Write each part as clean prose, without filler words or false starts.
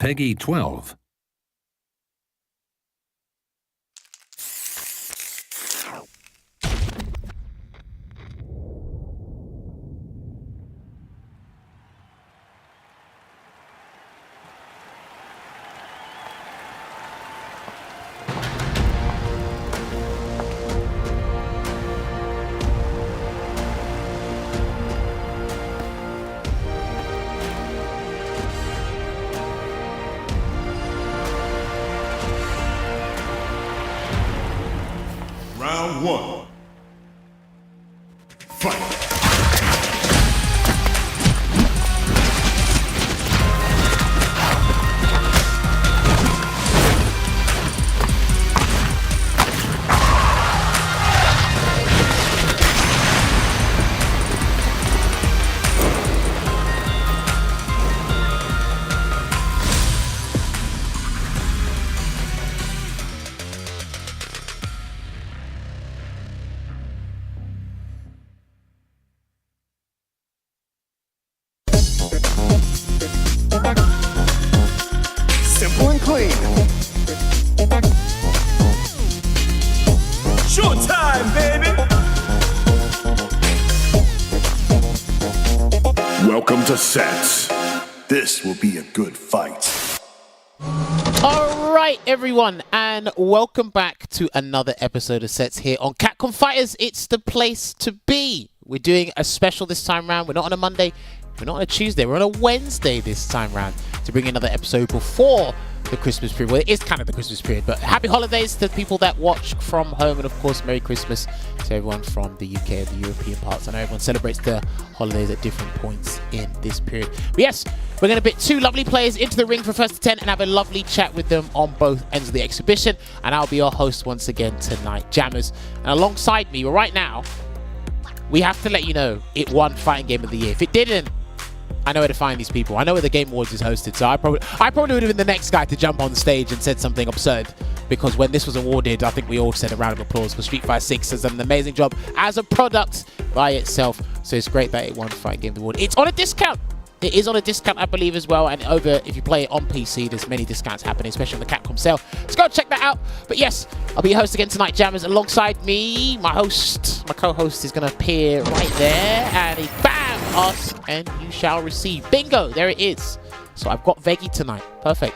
FT12. Round one. Fight. Simple and clean. Showtime, baby. Welcome to Sets. This will be a good fight. All right, everyone, and welcome back to another episode of Sets here on Capcom Fighters. It's the place to be. We're doing a special this time round. We're not on a Monday. We're not on a Tuesday. We're on a Wednesday this time round to bring another episode before the Christmas period. Well, it is kind of the Christmas period, but happy holidays to people that watch from home, and of course, Merry Christmas to everyone from the UK and the European parts. I know everyone celebrates the holidays at different points in this period. But yes, we're going to put two lovely players into the ring for first to 10 and have a lovely chat with them on both ends of the exhibition. And I'll be your host once again tonight, Jammerz. And alongside me, right now, we have to let you know it won Fighting Game of the Year. If it didn't, I know where to find these people. I know where the Game Awards is hosted, so I probably would have been the next guy to jump on the stage and said something absurd. Because when this was awarded, I think we all said a round of applause for Street Fighter 6 has done an amazing job as a product by itself. So it's great that it won Fighting Game Award. It's on a discount. It is on a discount, I believe, as well. And over, if you play it on PC, there's many discounts happening, especially on the Capcom sale. Let's go check that out. But yes, I'll be your host again tonight, Jammerz. Alongside me, my co-host is going to appear right there. And he bam, us, and you shall receive. Bingo, there it is. So I've got Veggey tonight. Perfect.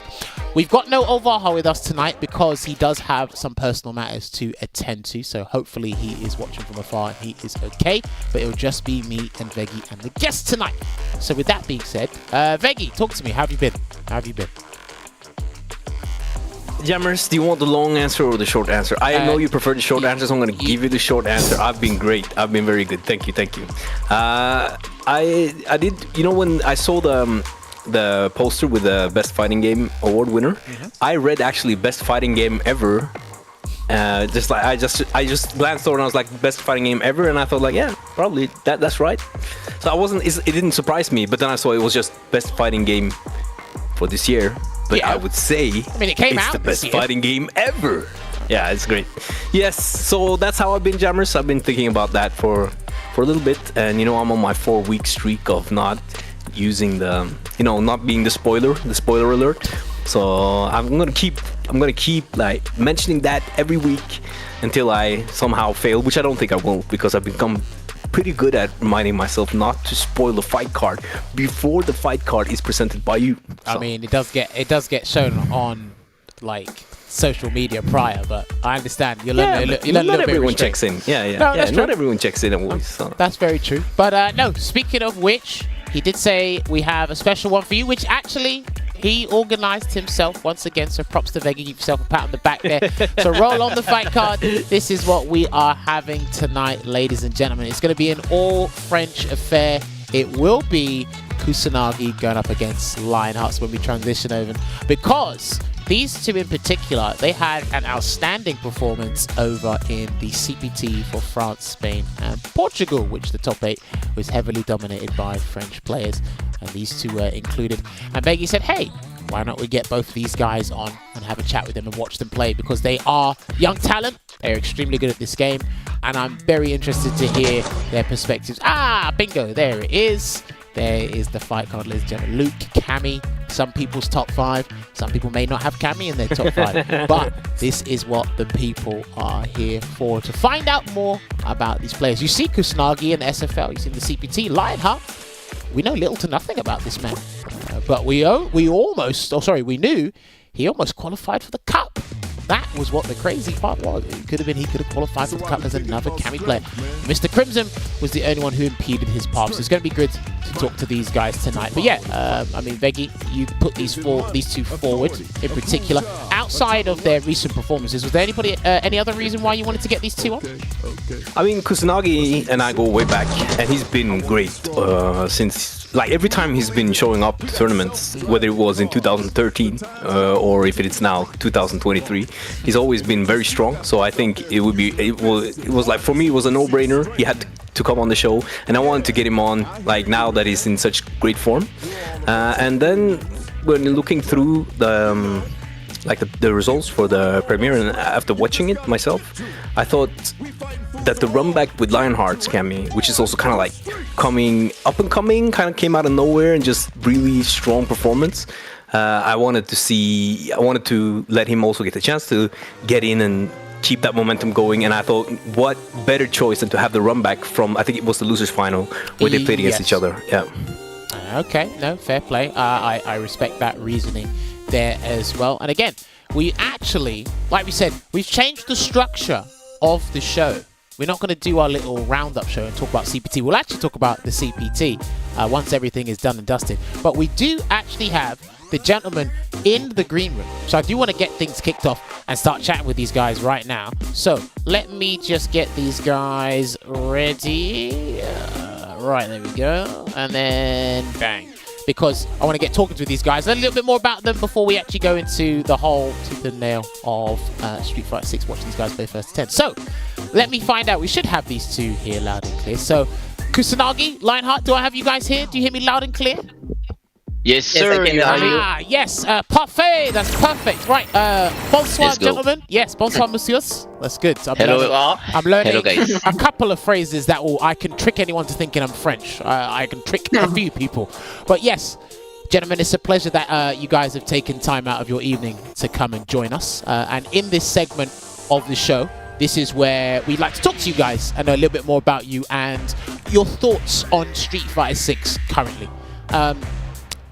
We've got no Ovaha with us tonight because he does have some personal matters to attend to. So hopefully he is watching from afar and he is okay. But it'll just be me and Veggey and the guest tonight. So with that being said, Veggey, talk to me. How have you been? How have you been? Jammerz, do you want the long answer or the short answer? I know you prefer the short answer, so I'm going to give you the short answer. I've been great. I've been very good. Thank you. Thank you. I did, you know, when I saw the poster with the Best Fighting Game Award winner, I read actually Best Fighting Game Ever. I just glanced over and I was like, Best Fighting Game Ever, and I thought like, yeah, probably that's right. So it didn't surprise me, but then I saw it was just Best Fighting Game for this year. But yeah, I would say it came out the best fighting game ever. Yeah, it's great. Yes, so that's how I've been, Jammerz. I've been thinking about that for a little bit, and you know, I'm on my 4-week streak of not using not being the spoiler alert. So I'm gonna keep like mentioning that every week until I somehow fail, which I don't think I will, because I've become pretty good at reminding myself not to spoil the fight card before the fight card is presented by you. So. I mean, it does get shown on like social media prior, but I understand. Not everyone checks in. Not everyone checks in always. So. That's very true. But no, speaking of which, he did say we have a special one for you, which actually he organized himself once again, so props to Veggey. Give yourself a pat on the back there. So roll on the fight card. This is what we are having tonight, ladies and gentlemen. It's going to be an all-French affair. It will be Kusanagi going up against LionHeart when we transition over, because these two in particular, they had an outstanding performance over in the CPT for France, Spain, and Portugal, which the top 8 was heavily dominated by French players, and these two were included. And Veggey said, hey, why not we get both of these guys on and have a chat with them and watch them play, because they are young talent, they're extremely good at this game, and I'm very interested to hear their perspectives. Bingo, there it is. There is the fight card, ladies and gentlemen. Luke, Cammy, some people's top 5. Some people may not have Cammy in their top 5. But this is what the people are here for. To find out more about these players. You see Kusanagi in the SFL. You see the CPT. LionHeart. We know little to nothing about this man. But we knew he almost qualified for the Cup. That was what the crazy part was. He could have qualified for the Cup as another Cammy player. Mr. Crimson was the only one who impeded his path. So it's going to be good to talk to these guys tonight. But yeah, I mean, Veggey, you put these two forward in particular. Outside of their recent performances, was there any other reason why you wanted to get these two on? I mean, Kusanagi and I go way back, and he's been great since. Like every time he's been showing up to tournaments, whether it was in 2013 or if it's now 2023, he's always been very strong. So I think it was like, for me, it was a no-brainer. He had to come on the show, and I wanted to get him on like now that he's in such great form. And then when looking through the results for the premiere, and after watching it myself, I thought that the run back with LionHeart's Cammy, which is also kind of like up and coming, kind of came out of nowhere and just really strong performance. I wanted to let him also get the chance to get in and keep that momentum going, and I thought, what better choice than to have the run back from, I think it was the losers final where they played against each other. Yeah. Okay, no, fair play. I respect that reasoning there as well. And again, we actually, like we said, we've changed the structure of the show. We're not going to do our little roundup show and talk about CPT. We'll actually talk about the CPT once everything is done and dusted. But we do actually have the gentleman in the green room. So I do want to get things kicked off and start chatting with these guys right now. So let me just get these guys ready. Right, there we go. And then bang. Because I want to get talking to these guys a little bit more about them before we actually go into the whole tooth and nail of Street Fighter 6, watching these guys play first to 10. So, let me find out. We should have these two here loud and clear. So, Kusanagi, LionHeart, do I have you guys here? Do you hear me loud and clear? Yes, sir. Yes, parfait. That's perfect. Right, bonsoir, gentlemen. Yes, bonsoir, messieurs. That's good. I'm learning Hello, guys. a couple of phrases that I can trick anyone to thinking I'm French. I can trick a few people. But yes, gentlemen, it's a pleasure that you guys have taken time out of your evening to come and join us. And in this segment of the show, this is where we'd like to talk to you guys and know a little bit more about you and your thoughts on Street Fighter 6 currently.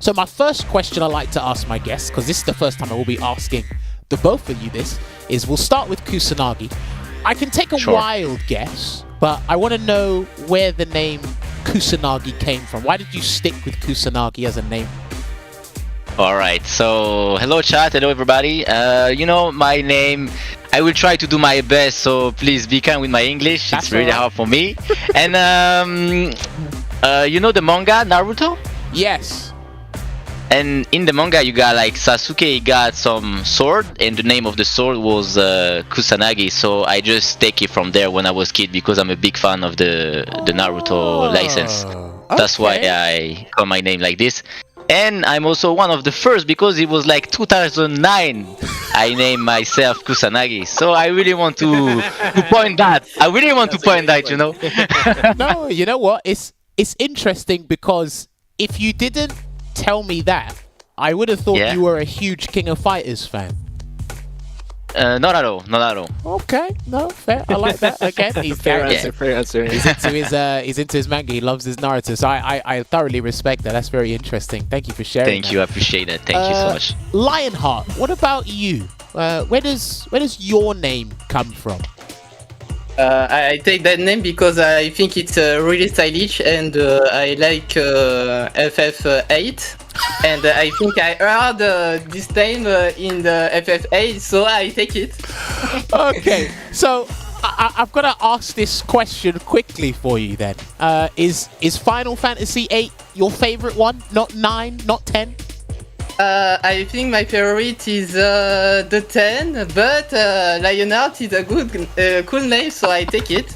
So my first question I like to ask my guests, because this is the first time I will be asking the both of you this, is we'll start with Kusanagi. I can take a wild guess, but I want to know where the name Kusanagi came from. Why did you stick with Kusanagi as a name? Alright, so hello chat, hello everybody. You know, my name, I will try to do my best, so please be kind with my English. It's really hard for me. And you know the manga Naruto? Yes. And in the manga you got like Sasuke, he got some sword, and the name of the sword was Kusanagi, so I just take it from there when I was kid because I'm a big fan of the Naruto license. That's why I call my name like this. And I'm also one of the first, because it was like 2009 I named myself Kusanagi. So I really want to point that. I really want to point that, you know. No, you know what? It's interesting because if you didn't tell me that, I would have thought you were a huge King of Fighters fan. Not at all. Not at all. Okay, no, fair. I like that. Again, he's fair answer. He's into his manga. He loves his Naruto. So I thoroughly respect that. That's very interesting. Thank you for sharing. Thank you. I appreciate it. Thank you so much. LionHeart, what about you? Where does your name come from? I take that name because I think it's really stylish, and I like FF8, and I think I heard this name in the FF8, so I take it. Okay, so I've got to ask this question quickly for you then. Is Final Fantasy 8 your favorite one? Not 9, not 10? I think my favorite is the 10, but LionHeart is a good, cool name, so I take it.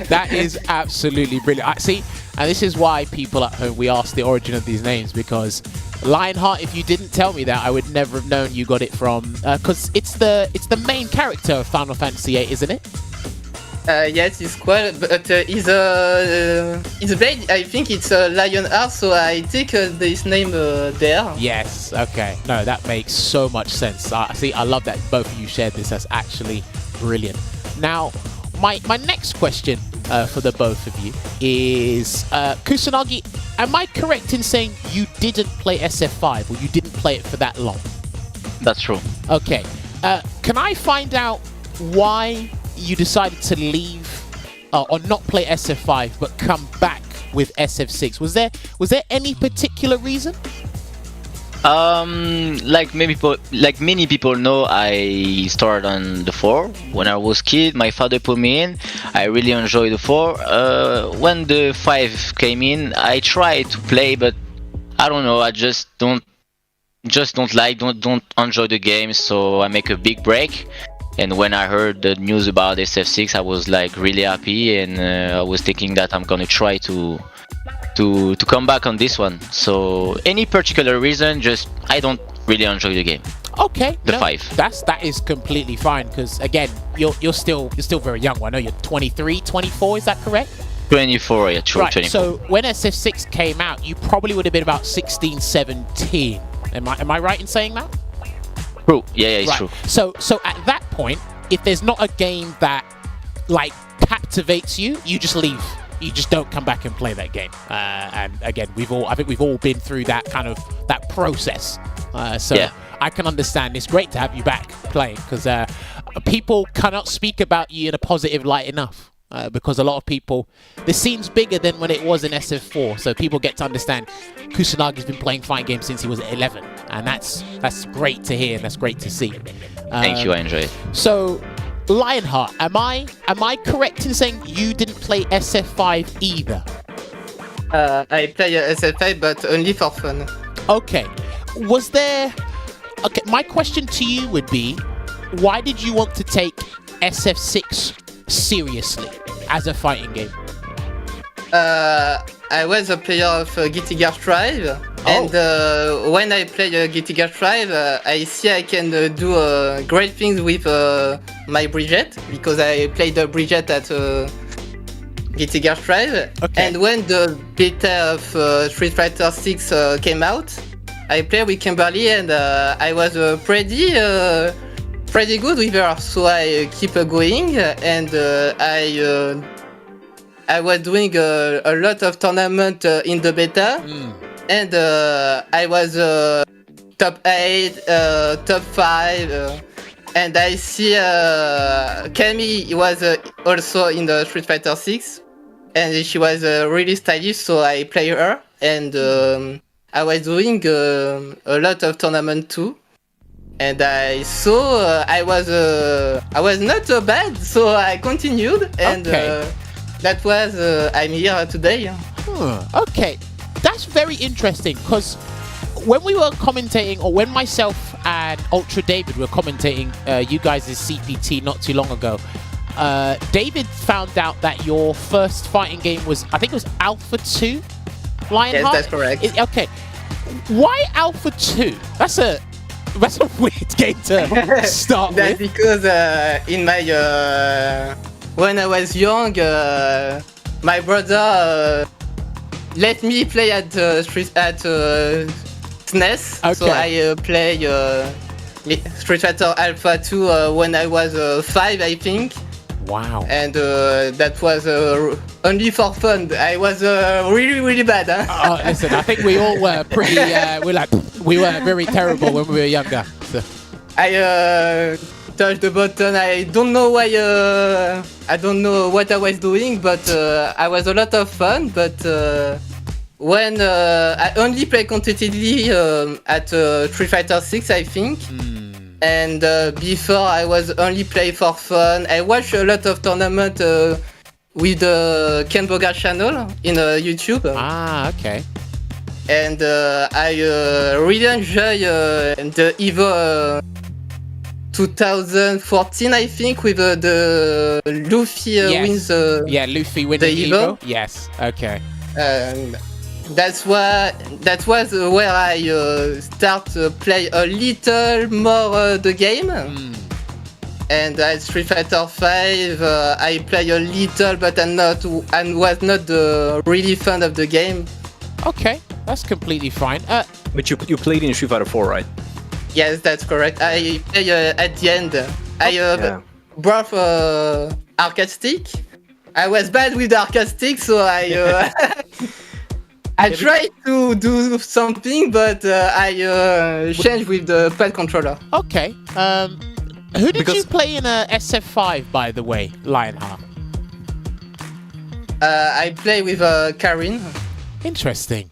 That is absolutely brilliant. See, and this is why people at home, we ask the origin of these names, because LionHeart, if you didn't tell me that, I would never have known you got it from, because it's the main character of Final Fantasy 8, isn't it? Yes, it's cool, but his blade, I think it's LionHeart, so I take this name there. Yes. Okay. No, that makes so much sense. I love that both of you shared this. That's actually brilliant. Now, my next question for the both of you is Kusanagi. Am I correct in saying you didn't play SF5 or you didn't play it for that long? That's true. Okay. Can I find out why you decided to leave or not play SF5 but come back with SF6? Was there any particular reason? Like many people know, I started on the 4 when I was kid. My father put me in. I really enjoyed the 4. When the 5 came in, I tried to play, but I don't know. I don't enjoy the game. So I make a big break. And when I heard the news about SF6, I was like really happy, and I was thinking that I'm gonna try to come back on this one. So any particular reason? Just I don't really enjoy the game. Okay, the 5. That is completely fine, because again, you're still very young. I know you're 23, 24. Is that correct? 24, yeah, true. Right. 24. So when SF6 came out, you probably would have been about 16, 17. Am I right in saying that? True. Yeah, it's right. true. So at that point, if there's not a game that like captivates you, you just leave. You just don't come back and play that game. And again, I think we've all been through that kind of that process. So yeah. I can understand. It's great to have you back playing, because people cannot speak about you in a positive light enough. Because a lot of people, the scene's bigger than when it was in SF4, so people get to understand Kusanagi's been playing fighting games since he was 11, and that's great to hear, and that's great to see. Thank you, I enjoy it. So, LionHeart, am I correct in saying you didn't play SF5 either? I play SF5, but only for fun. Okay. Okay, my question to you would be, why did you want to take SF6 seriously as a fighting game? I was a player of Guilty Gear Strive, and when I play Guilty Gear Strive, I see I can do great things with my Bridget, because I played the Bridget at Guilty Gear Strive. Okay. And when the beta of Street Fighter 6 came out, I played with Kimberly, and I was pretty good with her, so I keep going, and I was doing a lot of tournament in the beta, and I was top 8, top 5, and I see Camille was also in the Street Fighter 6, and she was really stylish, so I play her, and I was doing a lot of tournament too. And I saw I was not so bad, so I continued, and that was I'm here today. Okay, that's very interesting, because when we were commentating, or when myself and Ultra David were commentating you guys' CPT not too long ago, David found out that your first fighting game was, I think it was Alpha 2, LionHeart? Yes, that's correct. Okay, why Alpha 2? That's a weird game to start That's with. because in my when I was young, my brother let me play at SNES. Okay. So I play Street Fighter Alpha 2 when I was 5, I think. Wow. And that was only for fun. I was really bad. Huh? Listen, I think we all were pretty. We were very terrible when we were younger. So. I touched the button. I don't know why. I don't know what I was doing, but I was a lot of fun. But when I only play competitively at Street Fighter 6, I think. And before I was only play for fun. I watch a lot of tournament with the Ken Bogart channel in YouTube. Ah, okay. And I really enjoy the Evo 2014, I think, with the Luffy wins. Luffy wins the Evo. Yes. Okay. That was where I start to play a little more the game. and at Street Fighter 5, I play a little, but I'm not and was not really fan of the game. Okay, that's completely fine. But you played in Street Fighter 4, right? Yes, that's correct. I play at the end. I brought arcade stick. I was bad with the arcade stick, so I I tried to do something, but I changed with the pad controller. Okay. Who did you play in SF5, by the way, LionHeart? I play with Karin. Interesting.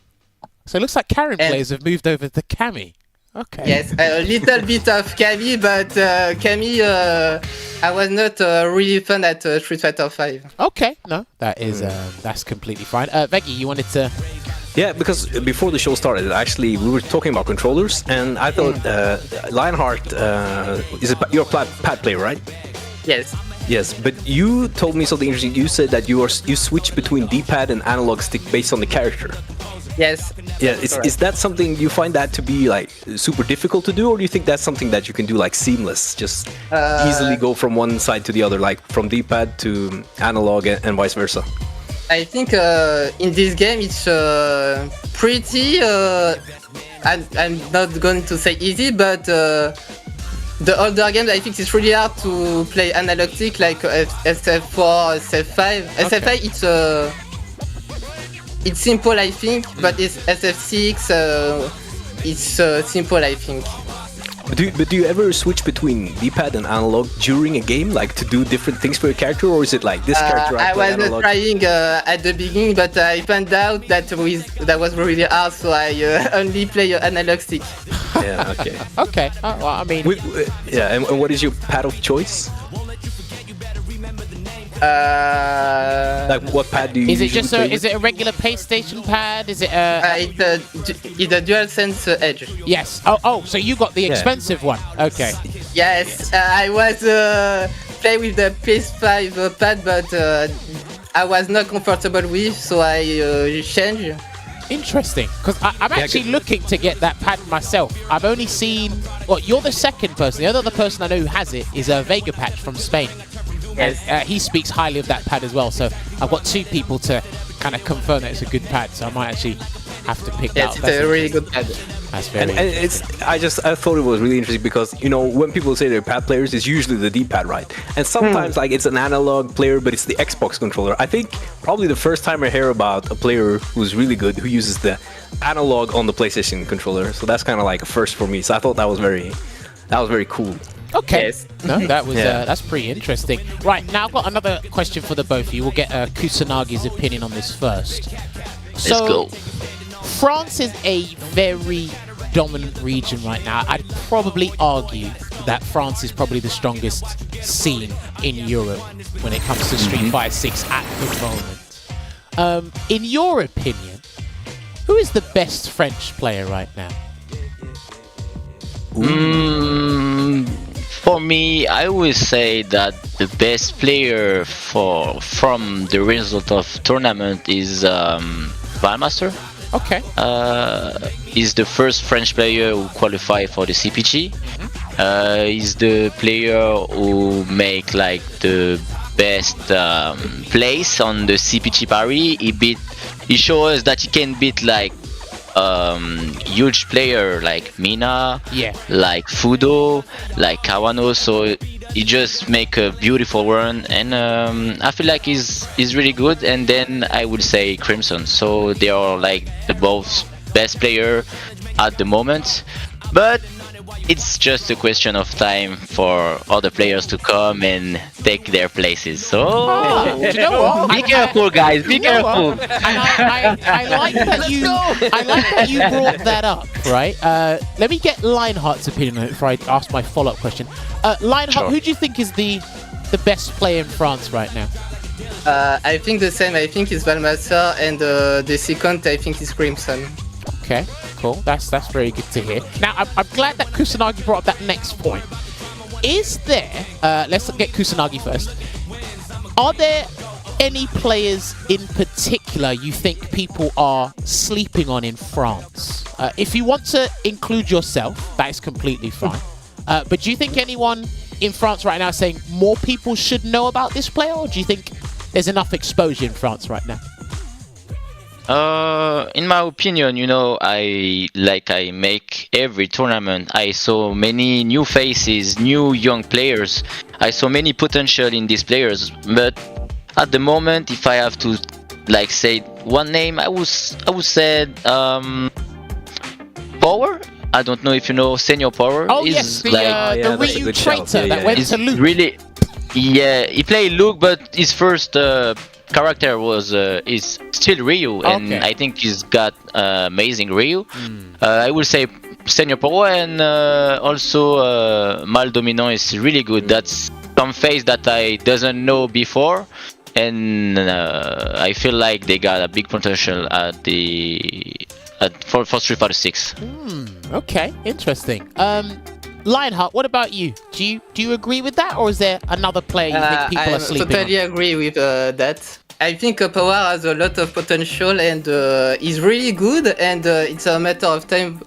So it looks like Karin players have moved over to Cammy. Okay. Yes, a little bit of Cammy, but Cammy, I was not really fun at Street Fighter 5. Okay, no, that is that's completely fine. Veggey, you wanted to? Yeah, because before the show started, actually, we were talking about controllers, and I thought LionHeart you're a pad player, right? Yes. Yes, but you told me something interesting. You said that you switch between D-pad and analog stick based on the character. Yes. Yeah, is that something you find that to be like super difficult to do, or do you think that's something that you can do like seamless, just easily go from one side to the other, like from D-pad to analog and vice versa? I think in this game it's pretty. I'm not going to say easy, but the older games I think it's really hard to play analog stick like SF4, SF5. Okay. SF5 it's simple, I think, but it's SF6. It's simple, I think. But do you ever switch between D-pad and analog during a game, like to do different things for your character, or is it like this character? I was not trying at the beginning, but I found out that that was really hard, so I only play analog stick. Yeah. Okay. Okay. Well, I mean. Yeah. And what is your pad of choice? Like what pad do you? Is it just is it a regular PlayStation pad? Is it it's a DualSense Edge. Yes. Oh, so you got the expensive one. Okay. Yes, I was playing with the PS5 pad, but I was not comfortable with, so I changed. Interesting, because I'm actually looking to get that pad myself. I've only seen. Well, you're the second person. The other person I know who has it is a Veggey patch from Spain. Yes. He speaks highly of that pad as well, so I've got two people to kind of confirm that it's a good pad, so I might actually have to pick that up. Yes, it's a really good pad. That's very and I thought it was really interesting because, you know, when people say they're pad players, it's usually the D-pad, right? And sometimes like it's an analog player, but it's the Xbox controller. I think probably the first time I hear about a player who's really good who uses the analog on the PlayStation controller, so that's kind of like a first for me. So I thought that was very cool. Okay. Yes. No, that was that's pretty interesting. Right, now I've got another question for the both of you. We'll get Kusanagi's opinion on this first. Let's go. France is a very dominant region right now. I'd probably argue that France is probably the strongest scene in Europe when it comes to Street Fighter 6 at the moment. In your opinion, who is the best French player right now? For me, I would say that the best player from the result of tournament is Valmaster. Okay. He's the first French player who qualified for the CPG. He's the player who make like the best place on the CPG Paris. He shows us that he can beat like huge player like Mina, like Fudo, like Kawano. So he just make a beautiful run, and I feel like he's really good. And then I would say Crimson. So they are like the both best player at the moment, but it's just a question of time for other players to come and take their places. So you know what? Be careful, guys. Be careful. And I like that you. I like that you brought that up. Right. Let me get LionHeart's opinion on it before I ask my follow-up question. LionHeart, who do you think is the best player in France right now? I think the same. I think it's Valmaster, and the second I think is Crimson. Okay, cool. That's very good to hear. Now, I'm glad that Kusanagi brought up that next point. Is there, let's get Kusanagi first. Are there any players in particular you think people are sleeping on in France? If you want to include yourself, that is completely fine. But do you think anyone in France right now saying more people should know about this player, or do you think there's enough exposure in France right now? In my opinion, I make every tournament. I saw many new faces, new young players. I saw many potential in these players. But at the moment, if I have to say one name, I would say Power. I don't know if you know Senior Power. Oh yes, the Ryu traitor that went to Luke. Really, yeah, he played Luke, but his first character is still Ryu, and I think he's got amazing Ryu. I will say Senior Power, and also Mal Dominant is really good. That's some face that I doesn't know before, and I feel like they got a big potential for Street Fighter 6. Okay, interesting. LionHeart, what about you? Do you agree with that, or is there another player you think people are sleeping totally on? agree with that. I think Power has a lot of potential and is really good, and it's a matter of time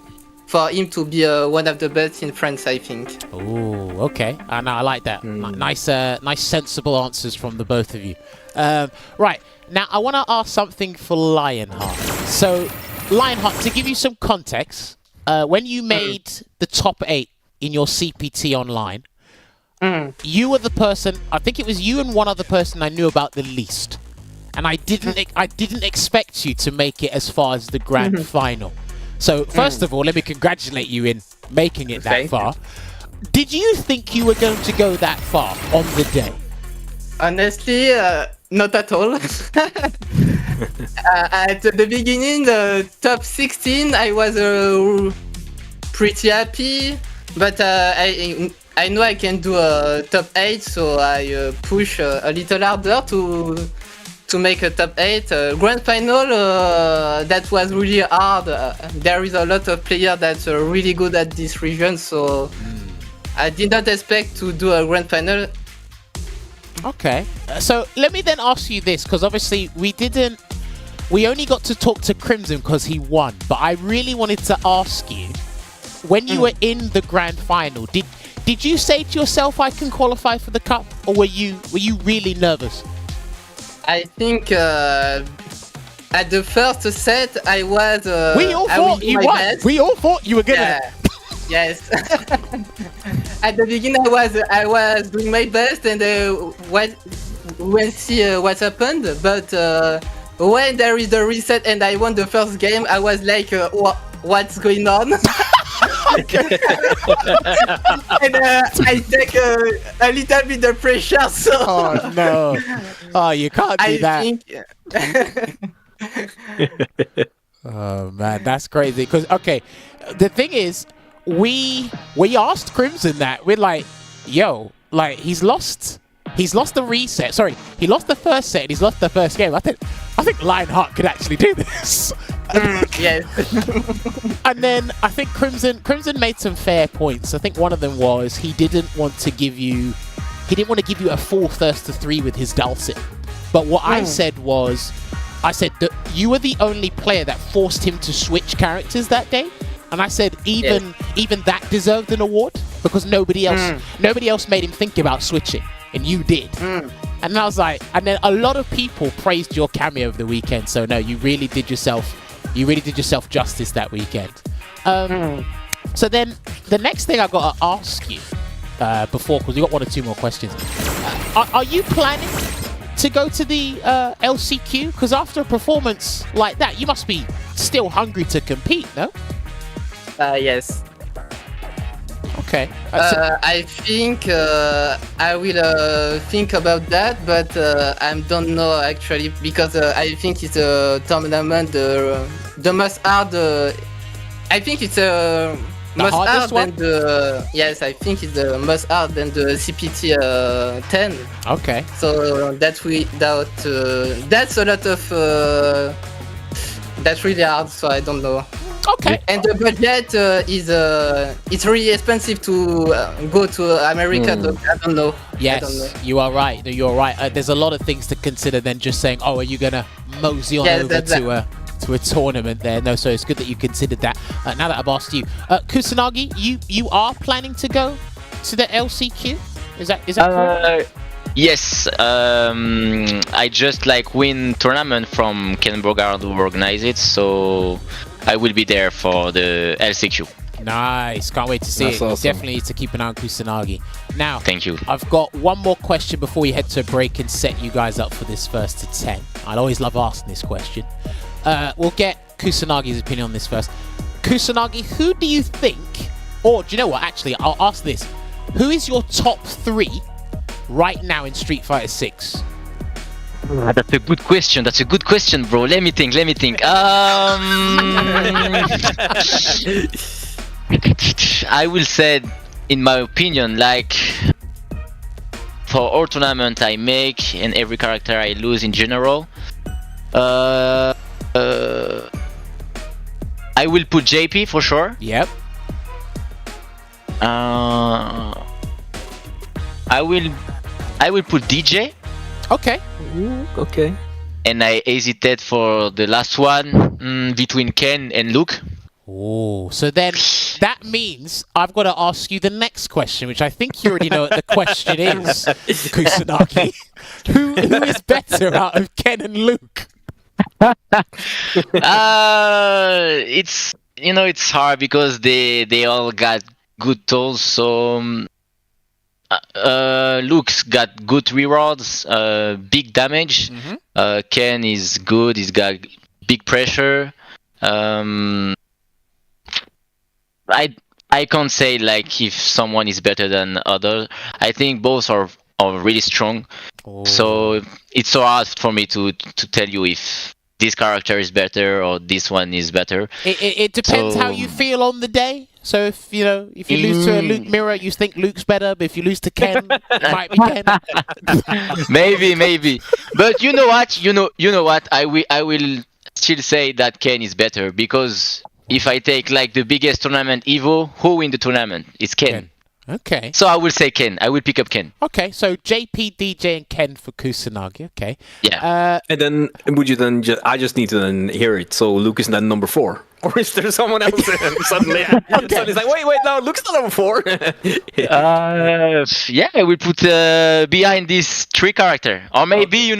for him to be one of the best in France, I think. Oh, okay. No, I like that. Nice, sensible answers from the both of you. Right, now I want to ask something for LionHeart. So, LionHeart, to give you some context, when you made the top 8 in your CPT online, you were the person, I think it was you and one other person I knew about the least. And I didn't expect you to make it as far as the grand final. So first of all, let me congratulate you in making it that far. Did you think you were going to go that far on the day? Honestly, not at all. At the beginning, the top 16, I was pretty happy, but I know I can do a top 8, so I push a little harder to make a top 8. Grand final, that was really hard. There is a lot of players that are really good at this region, so I did not expect to do a grand final. Okay, so let me then ask you this, because obviously we only got to talk to Crimson because he won, but I really wanted to ask you, when you were in the grand final, did you say to yourself, I can qualify for the cup, or were you really nervous? I think at the first set I was. We all thought you won. Best. We all thought you were gonna. Yes. At the beginning I was doing my best, and we'll see what happened. But when there is the reset and I won the first game, I was like, what's going on? And I take a little bit of pressure, so... Oh no. Oh, you can't do that. Oh man, that's crazy. Because, okay, the thing is, we asked Crimson that. We're like, yo, like, he's lost the reset. Sorry, he lost the first set and he's lost the first game. I think LionHeart could actually do this. Yes. And then I think Crimson made some fair points. I think one of them was he didn't want to give you a full thirst to 3 with his dulcet. But what I said that you were the only player that forced him to switch characters that day. And I said even that deserved an award, because nobody else made him think about switching, and you did. And I was like, and then a lot of people praised your cameo of the weekend. So no, you really did yourself justice that weekend. So then the next thing I got to ask you before, because we got 1 or 2 more questions. Are you planning to go to the LCQ? Because after a performance like that, you must be still hungry to compete, no? Yes. Okay. I think I will think about that, but I don't know actually, because I think it's a tournament the most hard. I think it's a most hard than the yes. I think it's the most hard than the CPT 10. Okay. So that's a lot of. That's really hard. So I don't know. Okay. And the budget is it's really expensive to go to America. So I don't know. Yes, I don't know. you are right. You're right. There's a lot of things to consider than just saying, "Oh, are you gonna mosey on over to a tournament there?" No, so it's good that you considered that. Now that I've asked you, Kusanagi, you are planning to go to the LCQ? Is that correct? Yes, I just like win tournament from Ken Bogard who organize it, so I will be there for the LCQ. Nice, can't wait to see That's it. You awesome. definitely need to keep an eye on Kusanagi. Now, Thank you. I've got one more question before we head to a break and set you guys up for this first to 10. I always love asking this question. We'll get Kusanagi's opinion on this first. Kusanagi, who do you think, or do you know what, actually, I'll ask this. Who is your top 3 right now in Street Fighter 6? That's a good question. That's a good question, bro. Let me think. I will say, in my opinion, like for all tournament I make and every character I lose in general, I will put JP for sure. Yep. I will put DJ, Okay. Okay. and I hesitate for the last one between Ken and Luke. Oh, so then that means I've got to ask you the next question, which I think you already know what the question is, Kusanagi. Who is better out of Ken and Luke? It's hard because they all got good tools. So Luke's got good rewards, big damage. Ken is good. He's got big pressure. I can't say like if someone is better than other. I think both are really strong. So it's so hard for me to tell you if this character is better or this one is better. It depends how you feel on the day. So if you lose to a Luke mirror, you think Luke's better, but if you lose to Ken, it might be Ken. maybe. But you know what? I will still say that Ken is better because if I take like the biggest tournament Evo, who win the tournament? It's Ken. Okay. So I will say Ken. I will pick up Ken. Okay, so JP, DJ, and Ken for Kusanagi. Okay. Yeah. And then would you then I just need to then hear it. So Luke is then number 4, or is there someone else? Suddenly it's like wait, no, Luke's not number 4. Yeah, I will put behind this 3 character, or maybe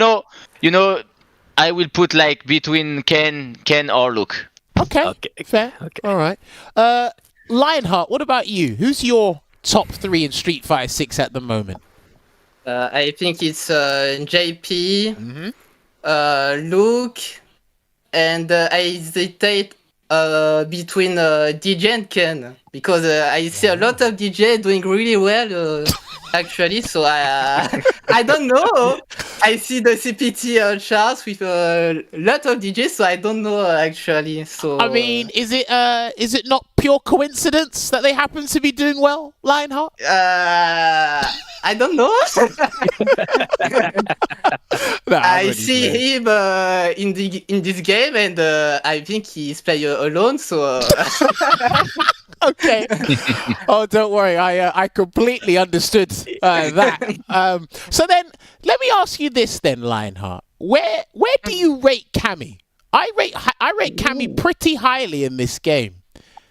I will put like between Ken or Luke. Okay. Fair. Okay. All right. LionHeart, what about you? Who's your top 3 in Street Fighter 6 at the moment? I think it's JP, Luke, and I hesitate between DJ and Ken because I see a lot of DJ doing really well actually. So I don't know. I see the CPT charts with a lot of DJs, so I don't know actually. So I mean, is it not pure coincidence that they happen to be doing well, LionHeart? I don't know. No, I see him in this game, and I think he's playing alone. So okay. Oh, don't worry. I completely understood that. So then, let me ask you this then, LionHeart. Where do you rate Cammy? I rate Cammy pretty highly in this game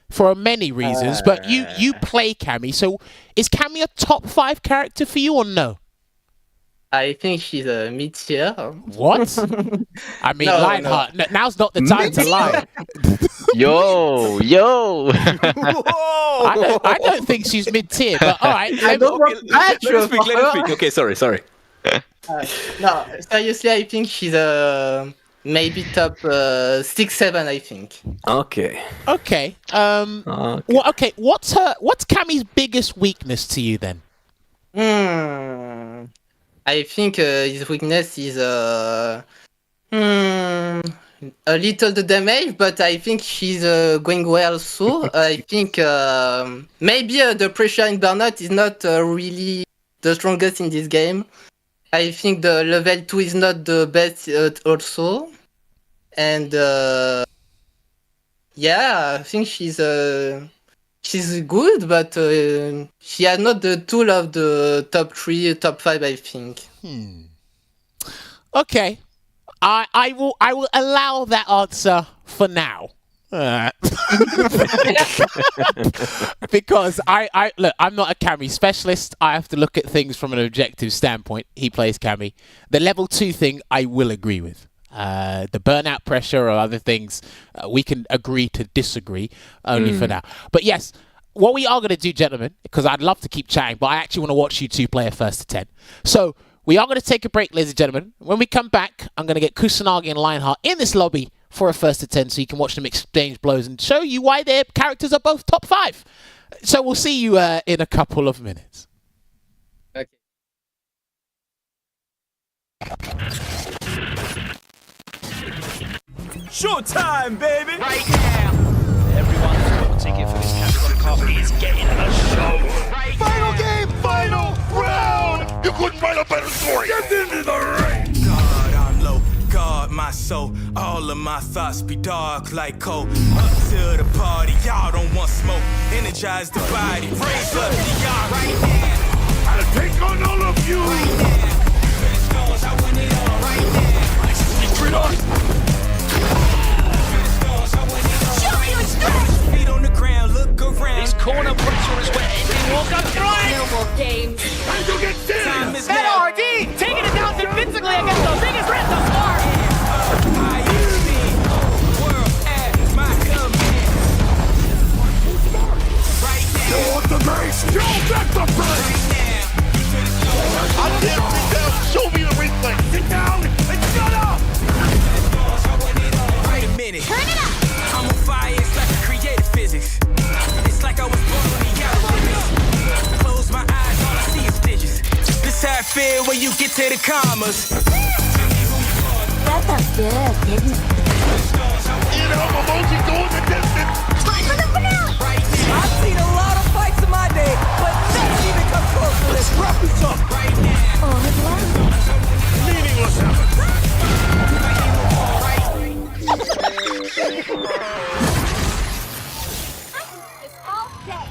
for many reasons, but you play Cammy. So is Cammy a top 5 character for you or no? I think she's a mid-tier. What? I mean, No, LionHeart, now's not the time to lie. Yo. I don't think she's mid-tier, but all right. I don't want Let me speak. Okay, sorry. No, seriously, I think she's maybe top 6-7. I think. Okay. Okay. Well, okay. What's Cammy's biggest weakness to you then? I think his weakness is a little the damage, but I think she's going well. So I think maybe the pressure in burnout is not really the strongest in this game. I think the level 2 is not the best also, and yeah, I think she's good, but she has not the tool of the top 3, top 5. I think. Okay. I will allow that answer for now. Because I look, I'm not a Cammy specialist. I have to look at things from an objective standpoint. He plays Cammy. The level 2 thing, I will agree with. The burnout pressure or other things, we can agree to disagree only for now. But yes, what we are going to do, gentlemen, because I'd love to keep chatting, but I actually want to watch you two play a first to 10. So we are going to take a break, ladies and gentlemen. When we come back, I'm going to get Kusanagi and LionHeart in this lobby for a first to 10 so you can watch them exchange blows and show you why their characters are both top 5. So we'll see you in a couple of minutes. Okay. Showtime, baby! Right now, everyone's got a ticket for this category carpet is getting a show. Right Final game, final round! You couldn't write a better story! Get into the ring! God, I'm low. Guard my soul. All of my thoughts be dark like coal. Up to the party, y'all don't want smoke. Energize the body, raise up the yard right now. I'll take on all of you! Right now. Finish goals, I win it all right now. Straight on! Feet on the ground, look around. This corner pressure is where anything will go through. No more games. Time to get serious! Time is now. NRD taking it down defensively against the biggest threat thus far. I used to world at my command. Right now. You want the base? You got the base! Right now. I can't sit down! Show me the replay! Sit down and shut up! Wait a minute. Turn it up. I'm on fire, it's like a creative physics. It's like I was born on the outer limits. Close my eyes, all I see is digits. This how I feel when you get to the commas. That felt good, didn't it? You know, emoji going the distance! Time for the finale. Right now. I've seen a lot of fights in my day, but nothing even come close to this. Wrap this up! Right now. Au revoir. Meaningless effort! It's all day.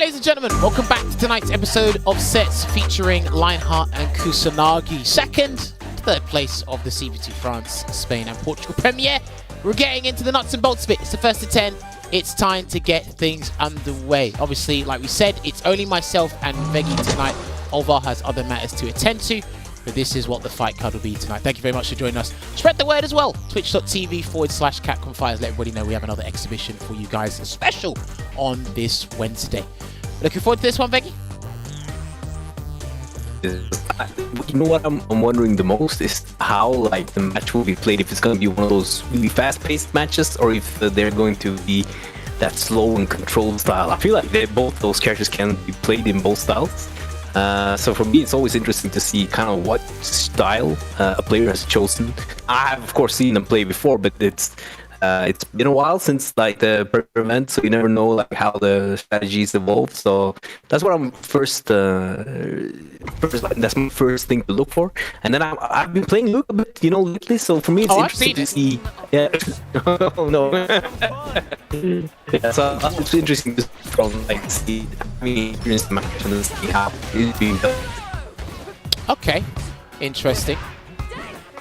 ladies and gentlemen, welcome back to tonight's episode of Sets featuring LionHeart and Kusanagi. Second, third place of the CBT France, Spain and Portugal premiere. We're getting into the nuts and bolts of it. It's the first to 10. It's time to get things underway. Obviously, like we said, it's only myself and Veggey tonight. Olvar has other matters to attend to, but this is what the fight card will be tonight. Thank you very much for joining us. Spread the word as well. Twitch.tv/CatConfires. Let everybody know we have another exhibition for you guys, special on this Wednesday. Looking forward to this one, Veggey? You know what I'm wondering the most is how like the match will be played. If it's going to be one of those really fast-paced matches, or if they're going to be that slow and controlled style. I feel like both those characters can be played in both styles. So for me, it's always interesting to see kind of what style a player has chosen. I have, of course, seen them play before, but it's been a while since like the event, so you never know like how the strategies evolve. So that's what I'm that's my first thing to look for. And then I've been playing Luke a bit, lately. So for me, it's interesting to see. Yeah. Oh no. Yeah, so it's interesting to see. Experience the match and see how it's being done. Okay, interesting.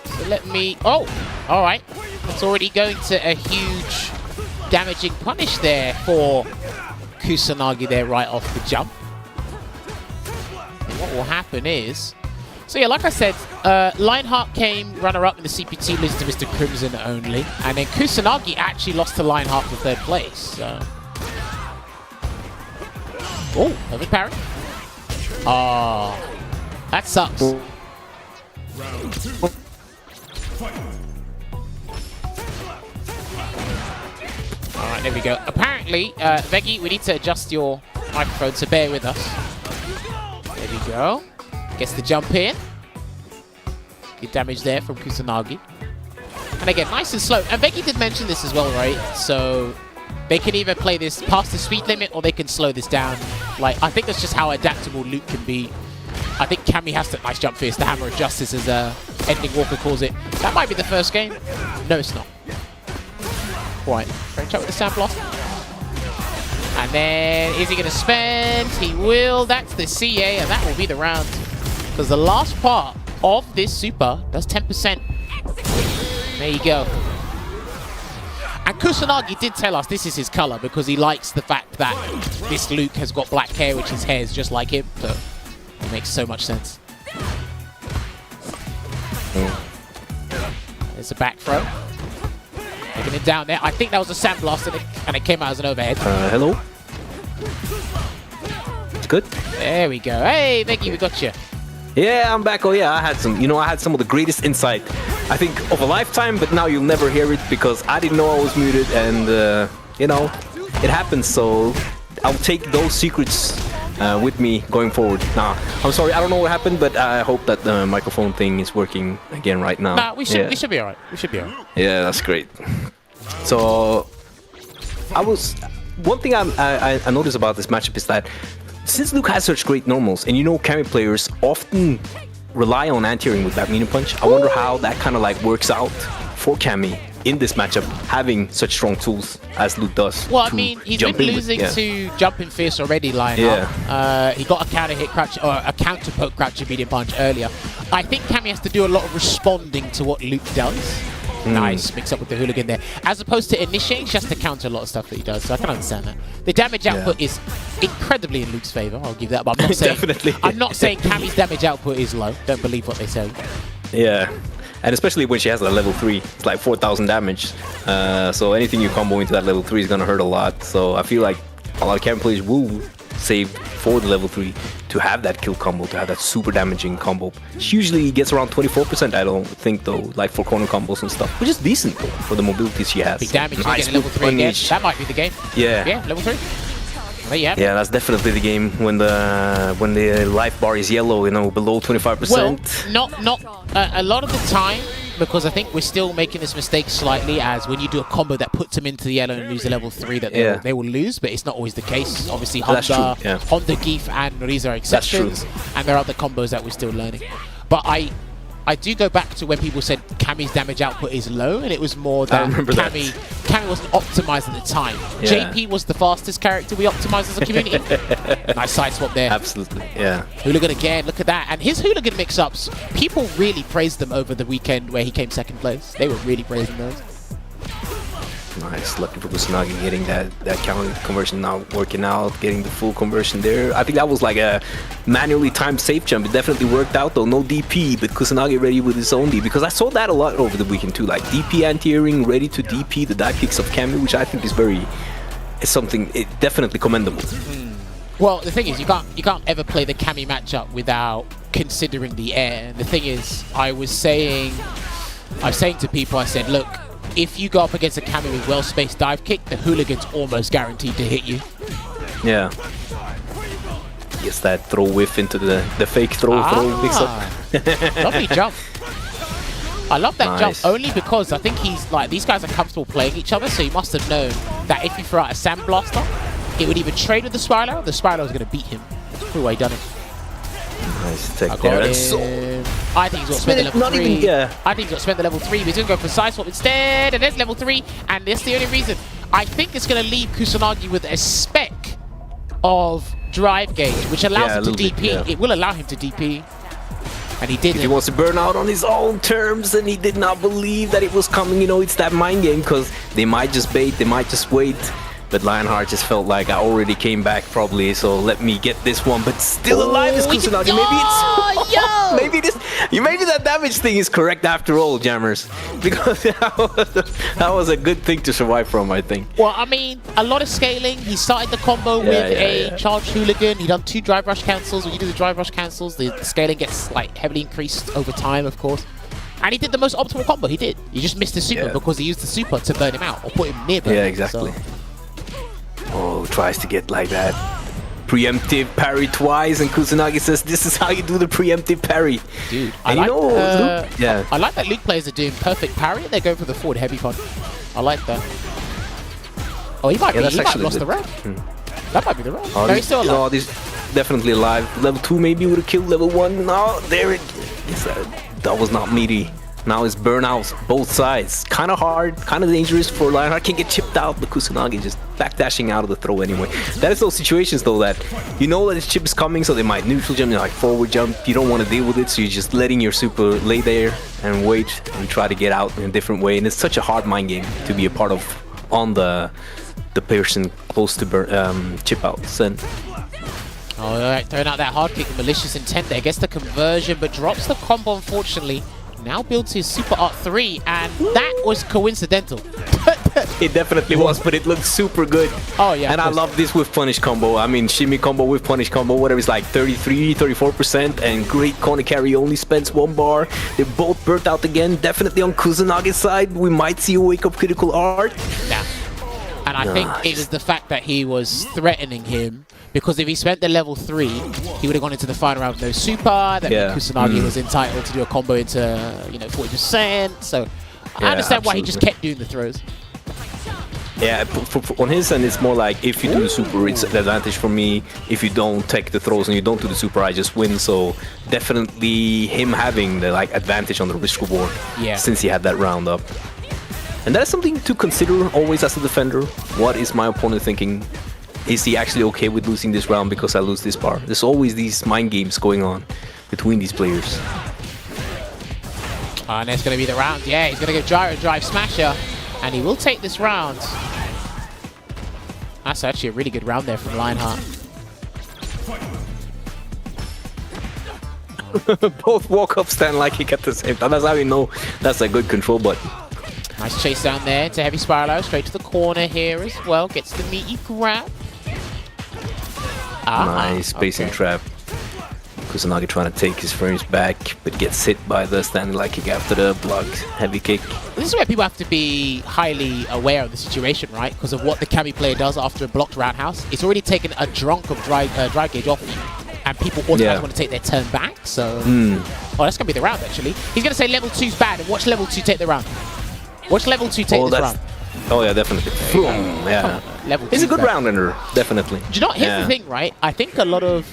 So let me. Oh, all right. It's already going to a huge damaging punish there for Kusanagi there right off the jump. And what will happen is... So yeah, like I said, LionHeart came runner-up in the CPT, losing to Mr. Crimson only. And then Kusanagi actually lost to LionHeart for third place. So... Oh, perfect parry. Oh, that sucks. Alright, there we go. Apparently, Veggey, we need to adjust your microphone, so bear with us. There we go. Gets the jump in. Good damage there from Kusanagi. And again, nice and slow. And Veggey did mention this as well, right? So they can either play this past the speed limit or they can slow this down. Like, I think that's just how adaptable Luke can be. I think Cammy has that nice jump fierce, the Hammer of Justice, as Ending Walker calls it. That might be the first game. No, it's not. Right, French up with the Sandblast. And then, is he going to spend? He will. That's the CA, and that will be the round. Because the last part of this super does 10%. There you go. And Kusanagi did tell us this is his color because he likes the fact that this Luke has got black hair, which his hair is just like him. So it makes so much sense. There's a back throw. Taking it down there. I think that was a Sandblast and it came out as an overhead. Hello? It's good? There we go. Hey, Veggey, we got you. Yeah, I'm back. Oh yeah, I had some of the greatest insight, I think, of a lifetime, but now you'll never hear it because I didn't know I was muted and, it happens, so I'll take those secrets with me going forward. Nah, I'm sorry, I don't know what happened, but I hope that the microphone thing is working again right now. Nah, we should be alright. We should be alright. Yeah, that's great. So, one thing I noticed about this matchup is that since Luke has such great normals, and Cammy players often rely on anti-airing with that meaning punch, I wonder how that kind of like works out for Cammy in this matchup, having such strong tools as Luke does. Well, I mean, he's been losing to Jumping Fierce already, LionHeart. Yeah. He got a counter hit crouch, or a counter poke crouch medium punch earlier. I think Cammy has to do a lot of responding to what Luke does. Nice, mix up with the hooligan there. As opposed to initiating, just to counter a lot of stuff that he does. So I can understand that. The damage output is incredibly in Luke's favor. I'll give that. But I'm not saying definitely. I'm not saying Cammy's damage output is low. Don't believe what they say. Yeah. And especially when she has a level 3, it's like 4,000 damage. So anything you combo into that level 3 is gonna hurt a lot. So I feel like a lot of Cammy players will save for the level 3 to have that kill combo, to have that super damaging combo. She usually gets around 24%, I don't think, though, like for corner combos and stuff, which is decent though, for the mobility she has. Big damage, nice level 3 again. That might be the game. Yeah. Yeah, level 3. But yeah. Yeah, that's definitely the game when the life bar is yellow, below 25%. Well, not a lot of the time, because I think we're still making this mistake slightly, as when you do a combo that puts them into the yellow and lose the level 3, that they will lose, but it's not always the case. Obviously, Honda, Geef, and Riza are exceptions, and there are other combos that we're still learning. But I I do go back to when people said Cammy's damage output is low, and it was more that Cammy wasn't optimized at the time. Yeah. JP was the fastest character we optimized as a community. Nice side swap there. Absolutely, yeah. Hooligan again, look at that. And his Hooligan mix-ups, people really praised them over the weekend where he came second place. They were really praising those. Nice, lucky for Kusanagi getting that counter conversion not working out, getting the full conversion there. I think that was like a manually timed safe jump. It definitely worked out though, no DP, but Kusanagi ready with his own D, because I saw that a lot over the weekend too, like DP anti-airing, ready to DP the dive kicks of Cammy, which I think is definitely commendable. Well, the thing is, you can't ever play the Cammy matchup without considering the air. And the thing is, I was saying to people, I said, look, if you go up against a Cammy with well-spaced dive kick, the Hooligan's almost guaranteed to hit you. Yeah. Gets that throw whiff into the fake throw mix up. Lovely jump. I love that jump only because I think he's like, these guys are comfortable playing each other, so he must have known that if you throw out a Sandblaster, it would either trade with the Spyro, or the Spyro was going to beat him. Ooh, he done it. Nice tech there. I think he's got to spend the level 3. I think he's got to spend the level 3, but he's going to go for side swap instead, and there's level 3, and that's the only reason. I think it's going to leave Kusanagi with a speck of drive gauge, which allows him to DP. It will allow him to DP, and he did. He wants to burn out on his own terms, and he did not believe that it was coming. You know, it's that mind game, because they might just bait, they might just wait. But LionHeart just felt like I already came back probably, so let me get this one. But still alive is Kusanagi. Maybe maybe that damage thing is correct after all, Jammerz, because that was a good thing to survive from, I think. Well, I mean, a lot of scaling. He started the combo with a charged Hooligan. He done 2 drive rush cancels. When you do the drive rush cancels, the scaling gets like heavily increased over time, of course. And he did the most optimal combo. He did. He just missed the super because he used the super to burn him out or put him near burn. Yeah, exactly. So. Oh, tries to get like that preemptive parry twice, and Kusanagi says this is how you do the preemptive parry. Dude, and I like that Luke players are doing perfect parry and they're going for the forward heavy punch. I like that. Oh, he might have lost the round. That might be the round. Oh, no, he's still alive. Oh, he's definitely alive. Level 2 maybe would have killed level 1. No, there it is. That was not meaty. Now it's burnouts, both sides. Kind of hard, kind of dangerous for LionHeart. Can get chipped out, but Kusanagi just backdashing out of the throw anyway. That is those situations though that you know that this chip is coming, so they might neutral jump, like forward jump. You don't want to deal with it, so you're just letting your super lay there and wait and try to get out in a different way. And it's such a hard mind game to be a part of on the person close to chip outs. And alright, throwing out that hard kick, malicious intent there. Gets the conversion, but drops the combo unfortunately. Now builds his super art 3, and that was coincidental. It definitely was, but it looked super good. Oh yeah. And I love this with punish combo. I mean, shimmy combo with punish combo, whatever, it's like 33, 34%, and great corner carry only spends 1 bar. They're both burnt out again. Definitely on Kusanagi's side, we might see a wake up critical art. Yeah. And I think it was the fact that he was threatening him, because if he spent the level 3, he would have gone into the final round with no super. That Kusanagi was entitled to do a combo into 40%. So I understand why he just kept doing the throws. Yeah, on his end, it's more like if you do the super, it's an advantage for me. If you don't take the throws and you don't do the super, I just win. So definitely him having the advantage on the risk reward since he had that round up. And that's something to consider always as a defender. What is my opponent thinking? Is he actually okay with losing this round because I lose this bar? There's always these mind games going on between these players. And that's going to be the round. Yeah, he's going to go gyro drive smasher, and he will take this round. That's actually a really good round there from LionHeart. Both walk up stand like kick at the same time. That's how we know that's a good control button. Nice chase down there to heavy spiral straight to the corner here as well. Gets the meaty grab. Nice spacing trap. Kusanagi trying to take his frames back, but gets hit by the standing light kick after the block heavy kick. This is where people have to be highly aware of the situation, right? Because of what the Cammy player does after a blocked roundhouse. It's already taken a drunk of drive gauge off you, and people automatically want to take their turn back. So, oh, that's gonna be the round actually. He's gonna say level 2's bad, and watch level 2 take the round. Watch level 2 take this round. Oh yeah, definitely. Yeah, level it's a good round ender, definitely. Do you know what? Here's the thing, right? I think a lot of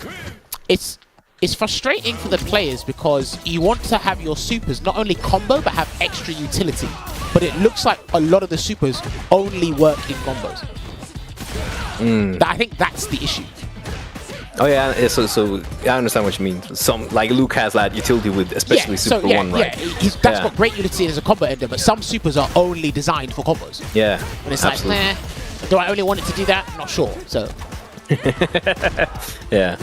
it's it's frustrating for the players because you want to have your supers not only combo but have extra utility. But it looks like a lot of the supers only work in combos. I think that's the issue. Oh yeah, so I understand what you mean. Some like Luke has that utility with especially Super 1, right? Yeah, that's got great utility as a combo ender, but some supers are only designed for combos. Yeah, and it's absolutely. like, do I only want it to do that? I'm not sure. So yeah.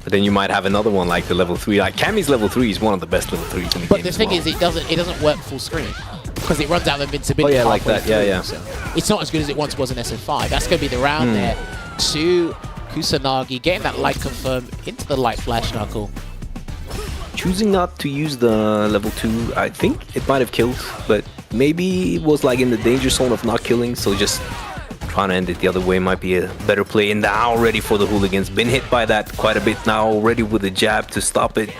But then you might have another one like the level 3. Like Cammy's level 3 is one of the best level 3s in the game. But the thing is, it doesn't work full screen because it runs out of invincibility. Oh yeah, like that. Yeah. So it's not as good as it once was in SF5. That's going to be the round there to Kusanagi, getting that light confirm into the light flash knuckle. Choosing not to use the level 2, I think it might have killed, but maybe it was like in the danger zone of not killing, so just trying to end it the other way might be a better play. And now ready for the hooligans. Been hit by that quite a bit now, ready with a jab to stop it.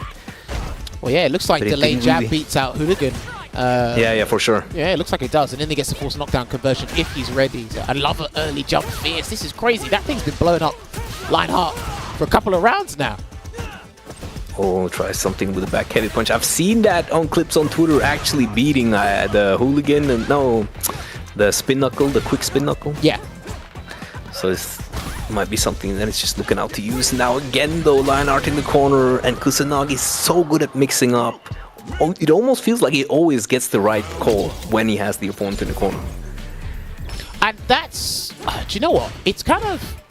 Well, yeah, it looks like delayed jab really beats out hooligan. Yeah, for sure. Yeah, it looks like it does. And then he gets the force knockdown conversion if he's ready. So I love an early jump fierce. This is crazy. That thing's been blowing up LionHeart for a couple of rounds now. Oh, try something with a back heavy punch. I've seen that on clips on Twitter actually beating the hooligan. And no, the spin knuckle, the quick spin knuckle. Yeah. So it might be something that it's just looking out to use. Now again though, LionHeart in the corner, and Kusanagi is so good at mixing up. It almost feels like he always gets the right call when he has the opponent in the corner. And that's, do you know what? It's kind of,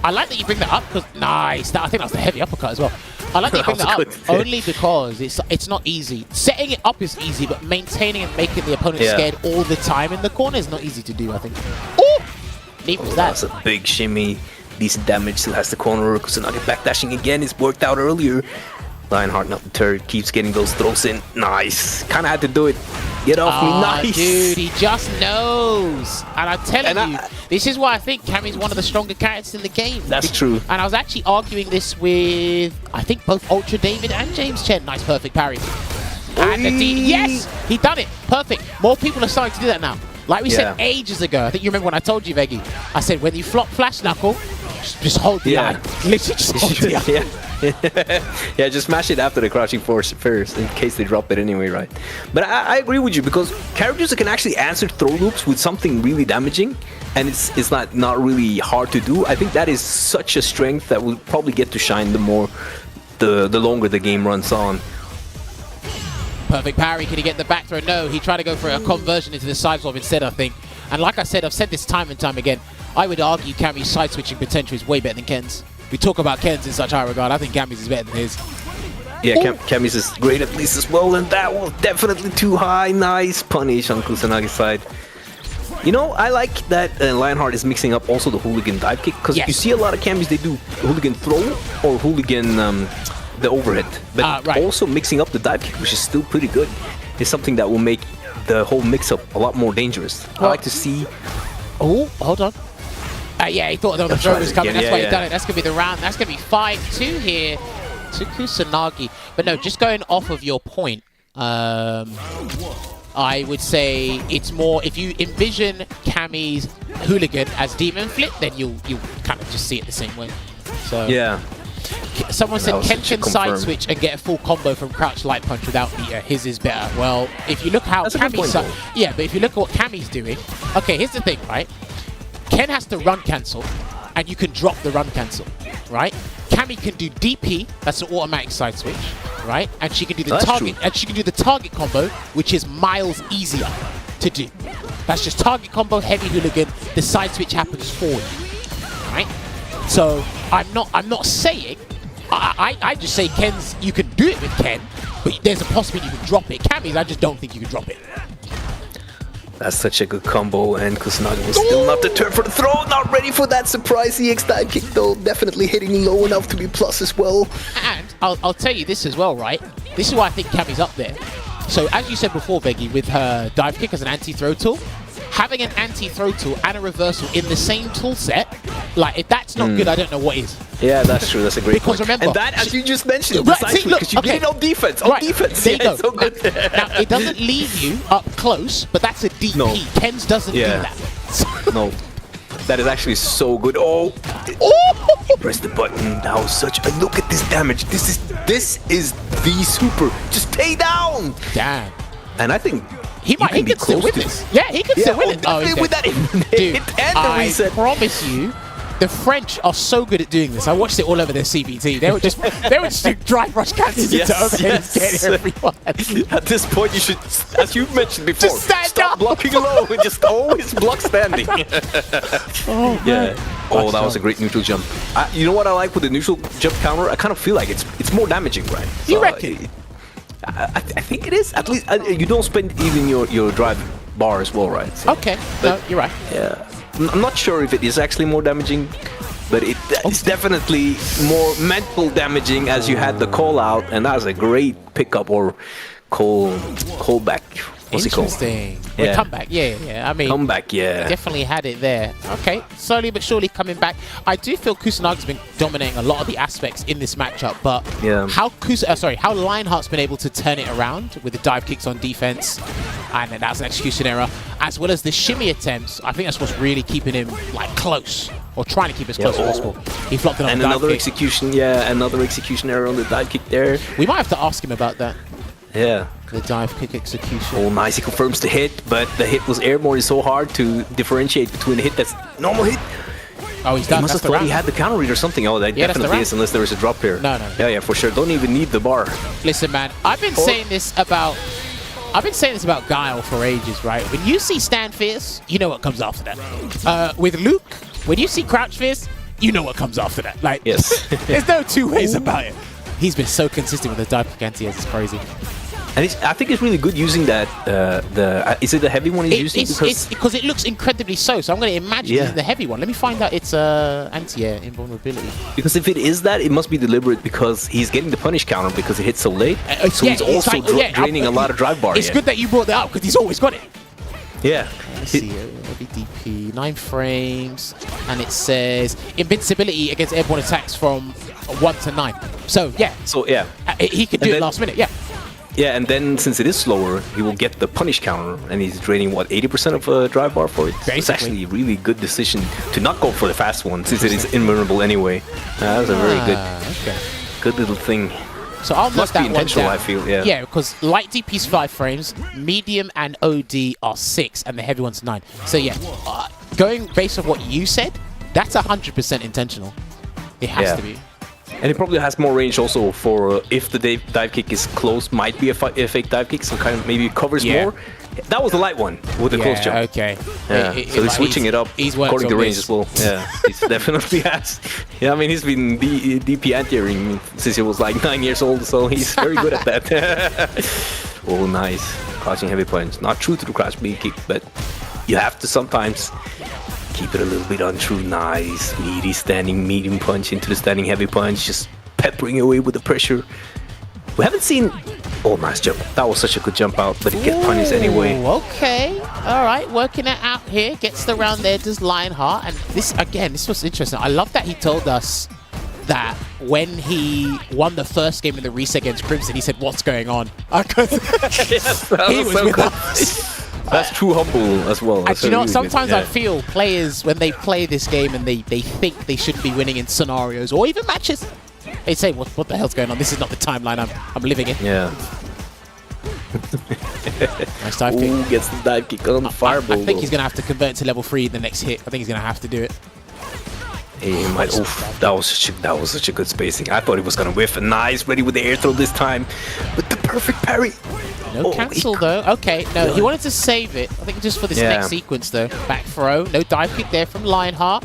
I like that you bring that up because, nice, I think that's the heavy uppercut as well. I like that you bring that up only because it's not easy. Setting it up is easy, but maintaining and making the opponent scared all the time in the corner is not easy to do, I think. Oh! Neat was that. That's a big shimmy. Decent damage, still has the corner. Kusanagi backdashing again, it's worked out earlier. LionHeart not deterred, keeps getting those throws in. Nice. Kind of had to do it. Get off me. Nice. Dude, he just knows. And I'm telling you, this is why I think Cammy's one of the stronger characters in the game. That's true. And I was actually arguing this with, I think, both Ultra David and James Chen. Nice, perfect parry. And the yes, he done it. Perfect. More people are starting to do that now. Like we said ages ago. I think you remember when I told you, Veggey. I said, when you flop flash knuckle, just hold the eye. Literally just hold the eye. Yeah, just smash it after the crouching force first, in case they drop it anyway, right? But I agree with you, because characters that can actually answer throw loops with something really damaging, and it's not really hard to do. I think that is such a strength that will probably get to shine the longer the game runs on. Perfect parry. Can he get the back throw? No, he tried to go for a conversion into the side swap instead, I think. And like I said, I've said this time and time again, I would argue Cammy's side switching potential is way better than Ken's. We talk about Ken's in such high regard. I think Cammy's is better than his. Yeah, Cammy's is great at least as well, and that was definitely too high. Nice punish on Kusanagi's side. You know, I like that LionHeart is mixing up also the hooligan dive kick, because you see a lot of Cammys, they do hooligan throw or hooligan the overhead, but also mixing up the dive kick, which is still pretty good, is something that will make the whole mix-up a lot more dangerous. I like to see... Oh, hold on. Yeah, he thought the throw was coming. That's why he done it. That's going to be the round. That's going to be 5-2 here to Kusanagi. But no, just going off of your point, I would say it's more, if you envision Cammy's hooligan as demon flip, then you'll kind of just see it the same way. So yeah. Someone said Ken can side switch and get a full combo from crouch light punch without meter. His is better. Well, if you look how Cammy's... Yeah, but if you look at what Cammy's doing... Okay, here's the thing, right? Ken has to run cancel, and you can drop the run cancel, right? Cammy can do DP, that's an automatic side switch, right? And she can do the target, and she can do the target combo, which is miles easier to do. That's just target combo, heavy hooligan. The side switch happens for you, right? So I'm not saying. I just say Ken's. You can do it with Ken, but there's a possibility you can drop it. Cammy's, I just don't think you can drop it. That's such a good combo, and Kusanagi was still not deterred for the throw. Not ready for that surprise EX dive kick, though. Definitely hitting low enough to be plus as well. And I'll tell you this as well, right? This is why I think Cammy's up there. So as you said before, Veggey, with her dive kick as an anti-throw tool, having an anti-throw tool and a reversal in the same tool set, like, if that's not good, I don't know what is. Yeah, that's true. That's a great point. Remember, and that, as you just mentioned, because you did it on defense. On defense. There you go. So good. Now, it doesn't leave you up close, but that's a DP. No. Ken's doesn't do that. No. That is actually so good. Oh! Press the button. That was such a look at this damage. This is the super. Just stay down. Damn. And I think he could still win this. Yeah, he could still win it. Oh, with that hit and the reset. I promise you, the French are so good at doing this. I watched it all over their CBT. They would just do drive rush cancels into overhead and get everyone. At this point, you should, as you mentioned before, just stop blocking low and just always block standing. Oh, man. Oh, that was a great neutral jump. You know what I like with the neutral jump counter? I kind of feel like it's more damaging, right? You reckon? I think it is. At least you don't spend even your drive bar as well, right? So, okay, no, you're right. Yeah. I'm not sure if it is actually more damaging, but it's definitely more mental damaging as you had the call out, and that was a great pickup or call back. What's it called? Interesting. Yeah. Comeback, yeah. I mean, comeback, yeah. Definitely had it there. Okay, slowly but surely coming back. I do feel Kusanagi's been dominating a lot of the aspects in this matchup, but how LionHeart's been able to turn it around with the dive kicks on defense, and then that's an execution error, as well as the shimmy attempts. I think that's what's really keeping him like close, or trying to keep as close as possible. He flopped it on and the dive another kick. execution, another execution error on the dive kick there. We might have to ask him about that. Yeah. The dive kick execution. Oh, nice. He confirms the hit, but the hit was airborne. It's so hard to differentiate between a hit that's normal hit. Oh, he's done. He must have thought he had the counter read or something. Oh, that definitely is, unless there is a drop here. No. Yeah, for sure. Don't even need the bar. Listen, man. I've been saying this about Guile for ages, right? When you see stand fierce, you know what comes after that. With Luke, when you see crouch fierce, you know what comes after that. Like, yes. There's no two ways about it. He's been so consistent with the dive kick anti-airs, it's crazy. And I think it's really good using that. Is it the heavy one he's using? Because it looks incredibly so. So I'm going to imagine it's the heavy one. Let me find out it's anti-air invulnerability. Because if it is that, it must be deliberate because he's getting the punish counter because it hits so late. So he's also draining a lot of drive bar. It's good that you brought that up because he's always got it. Yeah. Let's see, heavy DP, 9 frames, and it says invincibility against airborne attacks from 1 to 9. So yeah. He could do it last minute. Yeah. Yeah, and then since it is slower, he will get the punish counter, and he's draining, what, 80% of drive bar for it? So it's actually a really good decision to not go for the fast one, since it is invulnerable anyway. That was a very good little thing. So I'll must be intentional, I feel, yeah. Yeah, because light DP's 5 frames, medium and OD are 6, and the heavy one's 9. So yeah, going based on what you said, that's 100% intentional. It has to be. And it probably has more range also for if the dive kick is close, might be a fake dive kick, so kind of maybe covers more. That was the light one with the close jump. Okay. Yeah. So he's switching it up according to range as well. Yeah, he definitely has. Yeah, I mean, he's been DP anti-airing since he was like 9 years old, so he's very good at that. Oh, nice. Crouching heavy punch. Not true to the crouch B kick, but you have to sometimes keep it a little bit untrue. Nice. Meaty standing medium punch into the standing heavy punch. Just peppering away with the pressure. We haven't seen... Oh, nice jump. That was such a good jump out, but it gets punished anyway. Okay. All right. Working it out here. Gets the round there, does LionHeart. And this, again, this was interesting. I love that he told us that when he won the first game in the reset against Crimson, he said, "What's going on?" Yes, he was so with us. That's true humble as well. And you know what? Sometimes I feel players, when they play this game and they think they shouldn't be winning in scenarios or even matches, they say, what the hell's going on? This is not the timeline I'm living in. Yeah. Nice dive kick. Ooh, gets the dive kick on the fireball. I think he's going to have to convert to level 3 in the next hit. I think he's going to have to do it. He might. Oof, that was such a good spacing. I thought he was going to whiff. Nice, ready with the air throw this time. With the perfect parry. No cancel though. Okay, no, he wanted to save it. I think just for this next sequence though. Back throw. No dive kick there from LionHeart.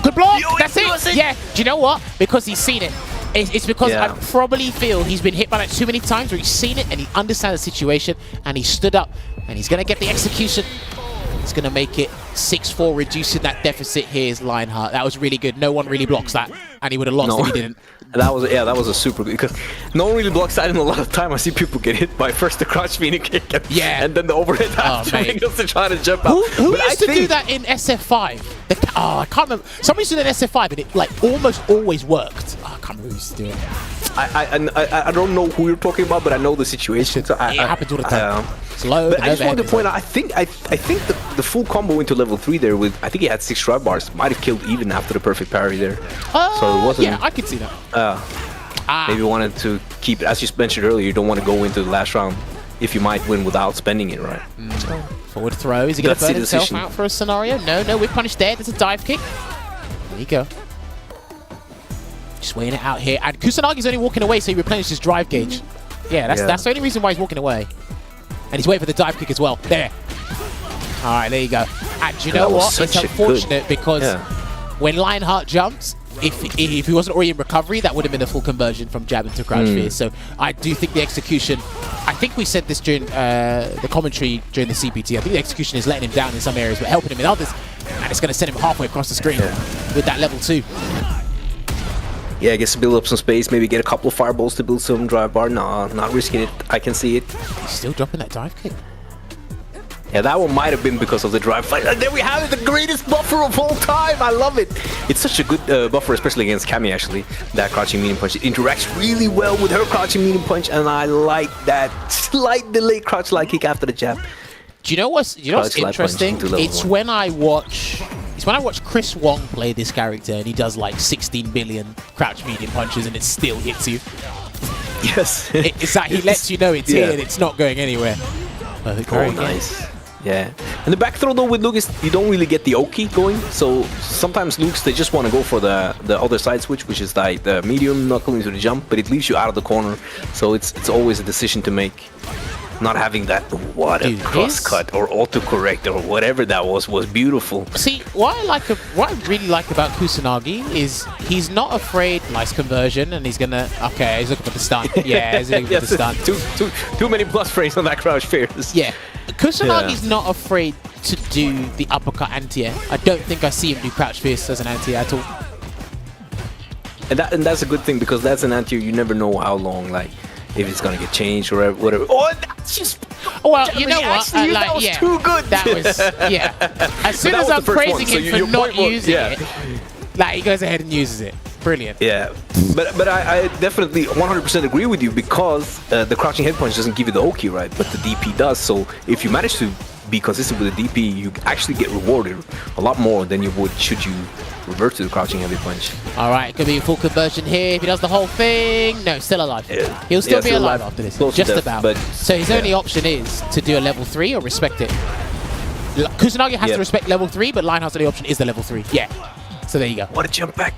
Good block. That's it. Yeah. Do you know what? Because he's seen it. It's because I probably feel he's been hit by that too many times where he's seen it and he understands the situation and he stood up and he's going to get the execution. He's going to make it 6-4, reducing that deficit here is LionHeart. That was really good. No one really blocks that and he would have lost if he didn't. That was a super good, because no one really blocks that in a lot of time. I see people get hit by first the crouch Phoenix kick and then the overhead after because they're trying to jump out. Who used to do that in SF5? I can't remember. Somebody used to do that in SF5 and it like almost always worked. I can't can't remember who used to do it. I don't know who you're talking about, but I know the situation. So It happens all the time. Slow. But I just wanted to point out, I think the full combo into level 3 there with, I think he had 6 drive bars, might have killed even after the perfect parry there. So it wasn't. Yeah, I could see that. Maybe wanted to keep it, as you mentioned earlier, you don't want to go into the last round if you might win without spending it, right? Forward throw. Is he going to burn himself out for a scenario? No, we're punished there. There's a dive kick. There you go. Just weighing it out here. And Kusanagi's only walking away, so he replenished his drive gauge. Yeah, that's the only reason why he's walking away. And he's waiting for the dive kick as well. There. All right, there you go. And you know what? It's unfortunate because when LionHeart jumps, if he wasn't already in recovery, that would have been a full conversion from jab into crouch fear. So I do think the execution, I think we said this during the commentary during the CPT, I think the execution is letting him down in some areas but helping him in others. And it's going to send him halfway across the screen with that level 2. Yeah, I guess to build up some space, maybe get a couple of fireballs to build some drive bar. No, not risking it. I can see it. He's still dropping that dive kick. Yeah, that one might have been because of the drive fight. And there we have it, the greatest buffer of all time. I love it. It's such a good buffer, especially against Cammy, actually. That crouching medium punch. It interacts really well with her crouching medium punch, and I like that slight delayed crouch light kick after the jab. Do you know what's interesting? It's when I watch Chris Wong play this character, and he does like 16 billion crouch medium punches, and it still hits you. Yes. It's that he lets you know it's here and it's not going anywhere. Oh, nice. Yeah. And the back throw though with Luke is you don't really get the Oki going. So sometimes Luke's they just want to go for the other side switch, which is like the medium knuckle into the jump, but it leaves you out of the corner. So it's always a decision to make. Not having that cross cut or autocorrect or whatever that was beautiful. See, what I really like about Kusanagi is he's not afraid. Nice conversion, and he's looking for the stun. Yeah, he's looking for the stun. Too many plus frames on that crouch fears. Yeah, Kusanagi's not afraid to do the uppercut anti-air. I don't think I see him do crouch fierce as an anti-air at all. And that's a good thing because that's an anti-air you never know how long if it's gonna get changed or whatever. Oh, that's just. Well, you know what? That was too good. That was As soon as I'm praising him for not using it, he goes ahead and uses it. Brilliant. Yeah, but I definitely 100% agree with you because the crouching head punch doesn't give you the Oki, right? But the DP does. So if you manage to be consistent with the DP, you actually get rewarded a lot more than you would should you revert to the crouching heavy punch. All right, could be a full conversion here. If he does the whole thing, no, still alive. He'll still be alive after this, just about. But so his only option is to do a level 3 or respect it. Kusanagi has to respect level 3, but LionHeart's only option is the level 3. Yeah. So there you go. What a jump back.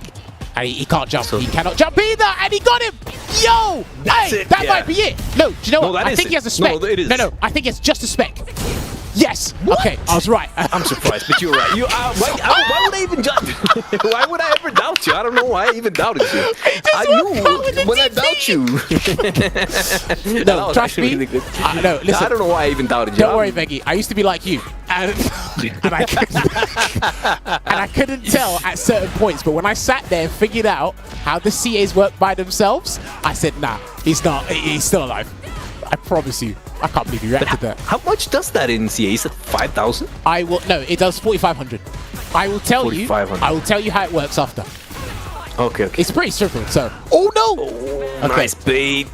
And he can't jump. He cannot jump either. And he got him. Yo! That might be it. No, do you know what? I think he has a spec. No, it is. No, I think it's just a spec. Yes. What? Okay, I was right. I'm surprised, but you're right. Why would I even doubt you? Why would I ever doubt you? I don't know why I even doubted you. I knew when I doubt you. No, trust me. Really no, listen. I don't know why I even doubted you. Don't worry, Veggey. I used to be like you. And I couldn't tell at certain points, but when I sat there and figured out how the CAs work by themselves, I said, nah, he's not. He's still alive. I promise you. I can't believe you reacted to that. How much does that in CA? Is it 5,000? No, it does 4,500. I will tell you. I will tell you how it works after. Okay. It's pretty simple. So, oh no! Okay. Nice bait.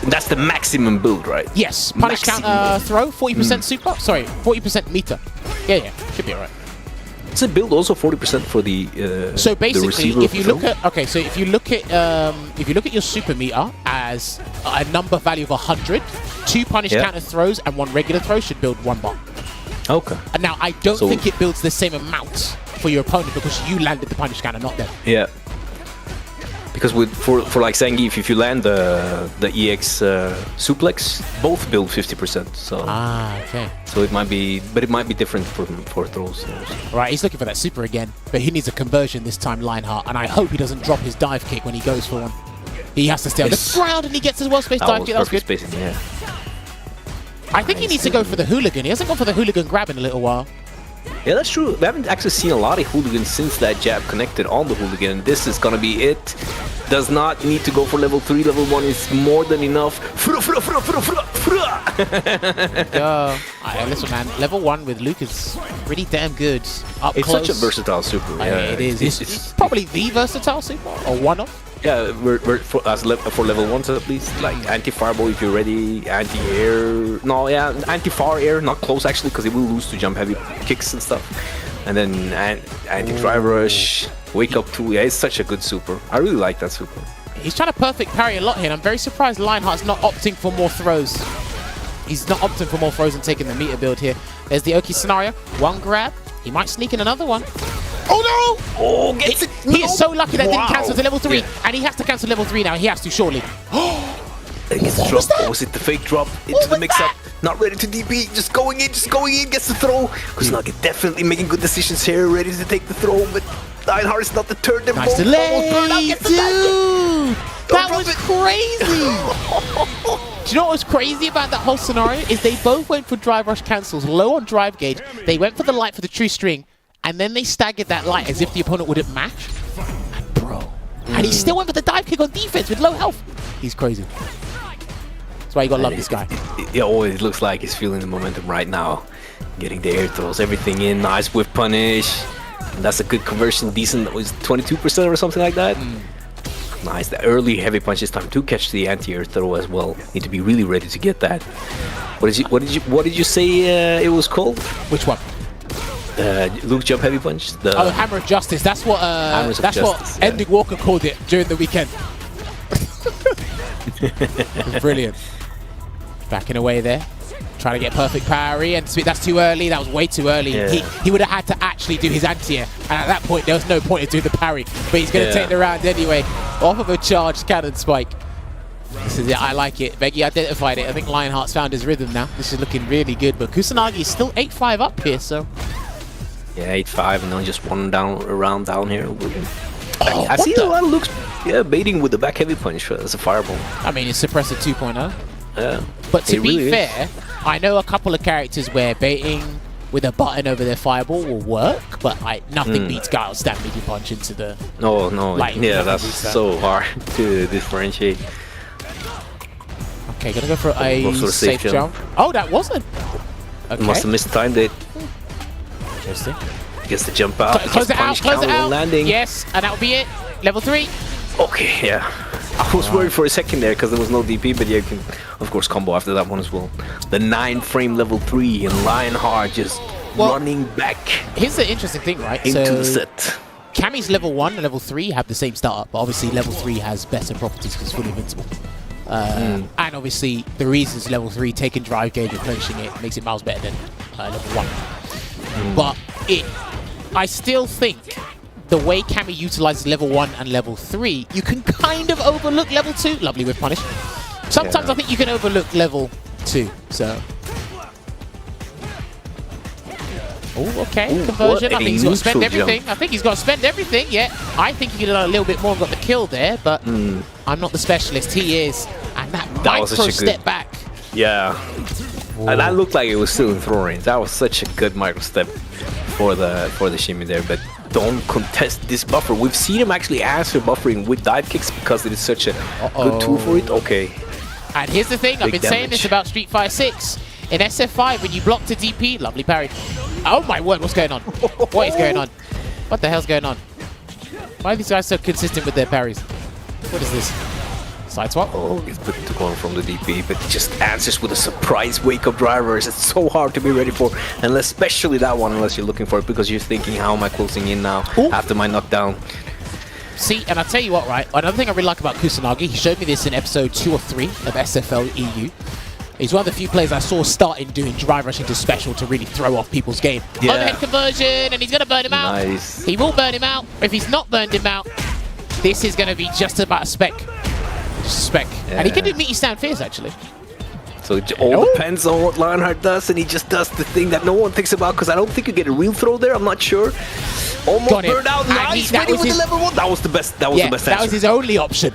That's the maximum build, right? Yes. Punish counter throw, 40% super. Sorry, 40% meter. Yeah, should be alright. Is it build also 40% for the so basically, the if you look at your super meter as a number value of 100, 2 punish counter throws and 1 regular throw should build 1 bar. Okay. And now I don't think it builds the same amount for your opponent because you landed the punish counter, not them. Yeah. Because for like Zangief, if you land the EX suplex, both build 50%. So okay. So it might be different for throws. Right, he's looking for that super again, but he needs a conversion this time, LionHeart, and I hope he doesn't drop his dive kick when he goes for one. He has to stay on the ground, and he gets his well-spaced dive kick. That's good. Spacing, yeah. I think he needs to go for the hooligan. He hasn't gone for the hooligan grab in a little while. Yeah, that's true. We haven't actually seen a lot of hooligans since that jab connected on the hooligan. This is gonna be it. Does not need to go for level 3. Level 1 is more than enough. Listen, man. Level 1 with Luke is pretty damn good. Up it's close. Such a versatile super. Yeah, it is. It's probably the versatile super, or one of. Yeah, we're for level 1s at least, like anti-fireball if you're ready, anti-air, no, yeah, anti-far air, not close actually, because it will lose to jump heavy kicks and stuff. And then anti-drive rush, wake up 2, yeah, it's such a good super. I really like that super. He's trying to perfect parry a lot here, and I'm very surprised LionHeart's not opting for more throws. He's not opting for more throws and taking the meter build here. There's the Oki scenario, one grab, he might sneak in another one. Oh no! Oh, gets it! He is so lucky that didn't cancel to level 3, Yeah. and he has to cancel level 3 now. He has to, surely. Gets the drop. Or was it the fake drop into the mix-up? Not ready to DP, just going in, gets the throw. Kusanagi definitely making good decisions here, ready to take the throw, but LionHeart is not the turn. They're Nice both delay, almost burned out, gets the dude! That drop was it. crazy! Do you know what was crazy about that whole scenario? Is they both went for drive rush cancels, low on drive gauge. They went for the light for the true string, and then they staggered that light as if the opponent wouldn't match. And bro, and he still went for the dive kick on defense with low health. He's crazy. That's why you gotta love this guy. It always looks like he's feeling the momentum right now. Getting the air throws, everything in, nice whiff punish. And that's a good conversion, decent, it was 22% or something like that. Nice, the early heavy punch this time to catch the anti-air throw as well. Need to be really ready to get that. What did you say it was called? Which one? Luke jump heavy punch. The Oh, Hammer of Justice. That's what Ending Walker called it during the weekend. Brilliant. Backing away there. Trying to get perfect parry, and that's too early. That was way too early. Yeah. He would have had to actually do his anti-air, and at that point there was no point in doing the parry. But he's going to take the round anyway, off of a charged cannon spike. This is it. I like it. Veggey identified it. I think LionHeart's found his rhythm now. This is looking really good. But Kusanagi is still 8-5 up here, so. Yeah, 8-5, and then just one round down here. Oh, I see a lot of looks, baiting with the back heavy punch as a fireball. I mean, it's Suppressor 2.0. Yeah. But to It be really fair, I know a couple of characters where baiting with a button over their fireball will work, but nothing beats Guile stampede punch into the... No, Lightning, yeah, nothing that's beats that. so hard to differentiate. Okay, gonna go for a Most of the safe safe jump. Oh, that wasn't. Okay. Must have mistimed it. Interesting. Gets the jump out. Close it out, Punch close it counter out. landing. Yes, and that'll be it. Level 3. Okay, yeah. I was worried for a second there because there was no DP, but yeah, you can, of course, combo after that one as well. The 9-frame level 3 and LionHeart just running back Here's the interesting thing, right? into the set. Cammy's level 1 and level 3 have the same startup, but obviously level 3 has better properties because it's fully invincible. And obviously the reasons level 3 taking drive gauge and clenching it makes it miles better than level 1. But I still think the way Cammy utilizes level 1 and level 3, you can kind of overlook level 2. Lovely with punish. Sometimes I think you can overlook level 2. So. Oh, okay. Conversion. I think he's got to spend everything. Jump. I think he's got to spend everything. Yeah. I think he could have done a little bit more and got the kill there, but I'm not the specialist. He is. And that micro step back. Yeah. And that looked like it was still in throw range. That was such a good micro step for the shimmy there, but don't contest this buffer. We've seen him actually answer buffering with dive kicks because it is such a good tool for it. Okay. And here's the thing, I've been saying this about Street Fighter 6. In SF5, when you block to DP, lovely parry. Oh my word, what's going on? What is going on? What the hell's going on? Why are these guys so consistent with their parries? What is this? Side swap? Oh, he's put to going from the DP, but just answers with a surprise wake-up drivers. It's so hard to be ready for, and especially that one unless you're looking for it because you're thinking, how am I closing in now after my knockdown? See, and I'll tell you what, right? Another thing I really like about Kusanagi, he showed me this in episode 2 or 3 of SFL EU. He's one of the few players I saw starting doing drive rushing to special to really throw off people's game. Yeah. Overhead conversion, and he's going to burn him out. Nice. He will burn him out. If he's not burned him out, this is going to be just about a spec. Just a spec. Yeah. And he can do meaty stand fierce, actually. So it all depends on what LionHeart does, and he just does the thing that no one thinks about because I don't think you get a real throw there. I'm not sure. Almost burned out. Nice. Ready with the level 1. That was the best. That was the best answer. That was his only option.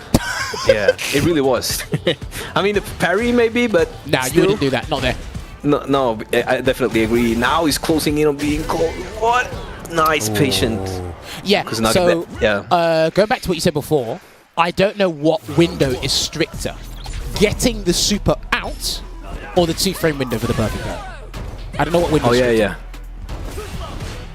Yeah, it really was. I mean, the parry maybe, but nah, you wouldn't do that. Not there. No, I definitely agree. Now he's closing in on being close. What? Nice, patient. Yeah, so going back to what you said before, I don't know what window is stricter. Getting the super out or the 2-frame window for the perfect parry. I don't know what window is stricter.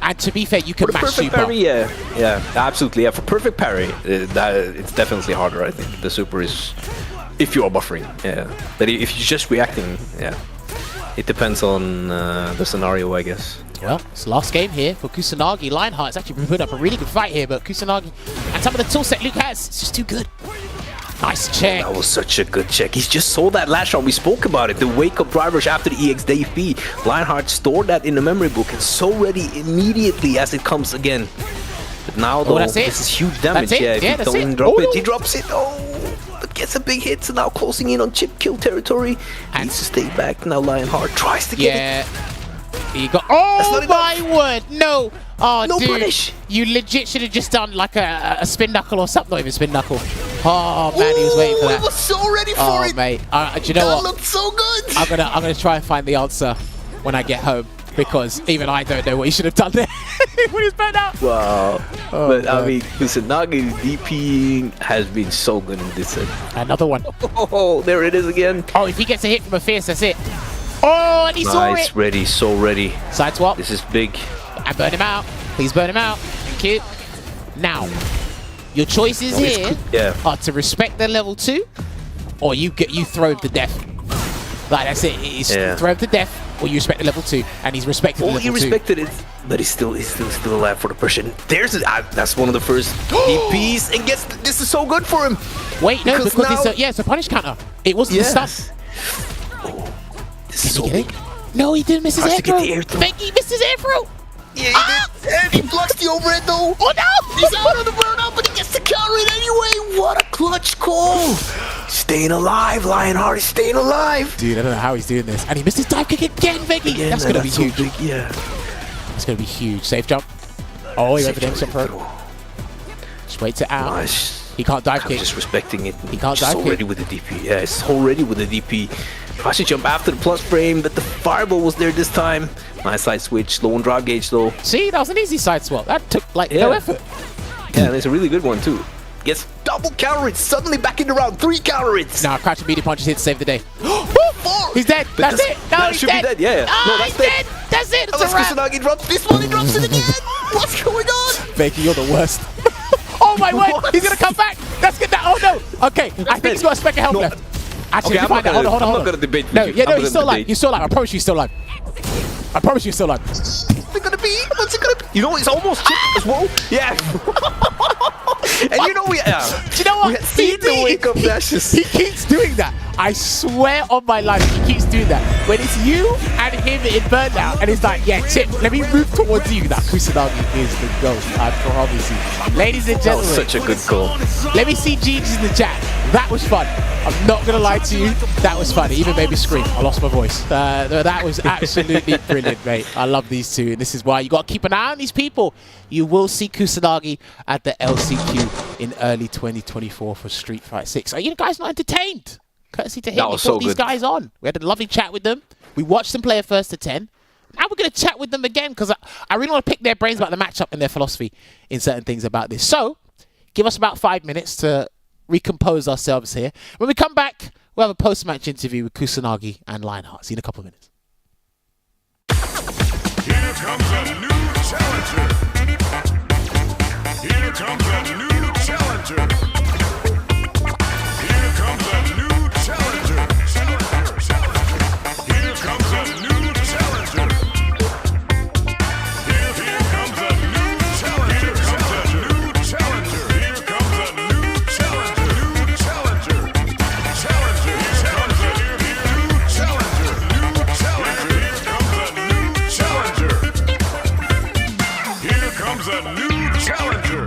And to be fair, you can For the match perfect super. parry, yeah, absolutely. Yeah, for perfect parry, it's definitely harder. I think the super is if you are buffering. Yeah, but if you're just reacting, yeah, it depends on the scenario, I guess. Well, it's the last game here for Kusanagi. LionHeart's actually been putting up a really good fight here, but Kusanagi and some of the toolset Luke has, it's just too good. Nice check. That was such a good check. He's just sold that last shot. We spoke about it. The wake-up drive rush after the EX Dave B. LionHeart stored that in the memory book. It's so ready immediately as it comes again. But now, though, that's it. this is huge damage. That's it. Yeah, if Yeah, he that's doesn't it. drop Oh, it, no. he drops it. Oh, but gets a big hit. So now closing in on chip kill territory. And needs to stay back. Now LionHeart tries to get it. Yeah. He got. Oh not my word! No. Oh, No dude. punish. You legit should have just done like a spin knuckle or something. Not even spin knuckle. Oh man, he was waiting for that. He was so ready for Oh it. mate. Do you know That what? looked so good. I'm gonna try and find the answer when I get home, because even I don't know what he should have done there when he's burnt out. Wow. Oh, But I man. mean, Kusanagi's DP has been so good in this set. Another one. Oh, there it is again. Oh, if he gets a hit from a fierce, that's it. Oh, and he saw Nice, it. ready, so ready. Side swap. This is big. And burn him out. Please burn him out. Thank you. Now, your choices here Yeah. are to respect the level 2, or you throw him to death. Like, that's it. It's Yeah. throw him to death, or you respect the level 2, and he's respected the Oh, level he 2. respected it, but he's still alive for the pressure. There's that's one of the first DPs, and gets this is so good for him. Wait, no, because because now- it's a punish counter. It wasn't the Yes. stuff. This is Did so he get big. it? No, he didn't miss his Tries air to get the air throw. throw. Veggey missed his air throw. Yeah, he did. And he blocks the overhead though. Oh no! He's out of the burnout, but he gets to counter it anyway. What a clutch call. Staying alive, LionHeart is staying alive. Dude, I don't know how he's doing this. And he missed his dive kick again, Veggey. Yeah, That's man, going to be so huge. big, yeah. That's going to be huge. Safe jump. Oh, he went for the instant pro. Just waits it out. Nice. He can't dive I'm kick. just respecting it. He can't just dive so kick. ready with the DP. Yeah, it's so ready with the DP. Tries to jump after the plus frame, but the fireball was there this time. Nice side switch. Low on drive gauge though. See, that was an easy side swap. That took like no Yeah. effort. Yeah, and it's a really good one too. Gets double counter it. Suddenly back in the round. 3 counter it. Now, crouching media punch is here to save the day. Four. He's dead. But That's it. No, that he's should dead. be dead. Yeah. No, that's he's dead. That's it. It's a Unless wrap. Kusanagi drops this one, he drops it again. What's going on? Veggey, you're the worst. Oh my word. What? He's going to come back. Let's get that. Oh no. Okay. I think he's got a speck of health No. left. Actually, Okay, you find out. Hold on, hold on. I'm hold not on. gonna debate with No, you. yeah, I'm no, gonna he's still alive. debate. You're still alive. I promise you, he's still alive. I promise you, he's still alive. What's it gonna be? What's it gonna be? You know, it's almost chipped as well. Yeah. And you know, Do you know what? we had seen the wake up dashes. He keeps doing that. I swear on my life, he keeps doing that. When it's you and him in burnout, and it's like, yeah, Chip, let me move towards you. That Kusanagi is the ghost. I promise you. Ladies and That was gentlemen, such a good call. let me see GG's in the chat. That was fun. I'm not gonna lie to you. That was fun. It even made me scream. I lost my voice. That was absolutely brilliant, mate. I love these two, and this is why you got to keep an eye on these people. You will see Kusanagi at the LCQ in early 2024 for Street Fighter 6. Are you guys not entertained? Courtesy to him, That he was brought so these good. guys on. We had a lovely chat with them. We watched them play a first to 10. Now we're going to chat with them again, because I really want to pick their brains about the matchup and their philosophy in certain things about this. So, give us about 5 minutes to recompose ourselves here. When we come back, we'll have a post-match interview with Kusanagi and LionHeart. See you in a couple of minutes. Here comes a new challenger. Here comes a new challenger. Here comes a new challenger. Here comes a new challenger. Here comes a new challenger. Here comes a new challenger. New challenger. Challenger. Here comes a new challenger. New challenger. Here comes a new challenger.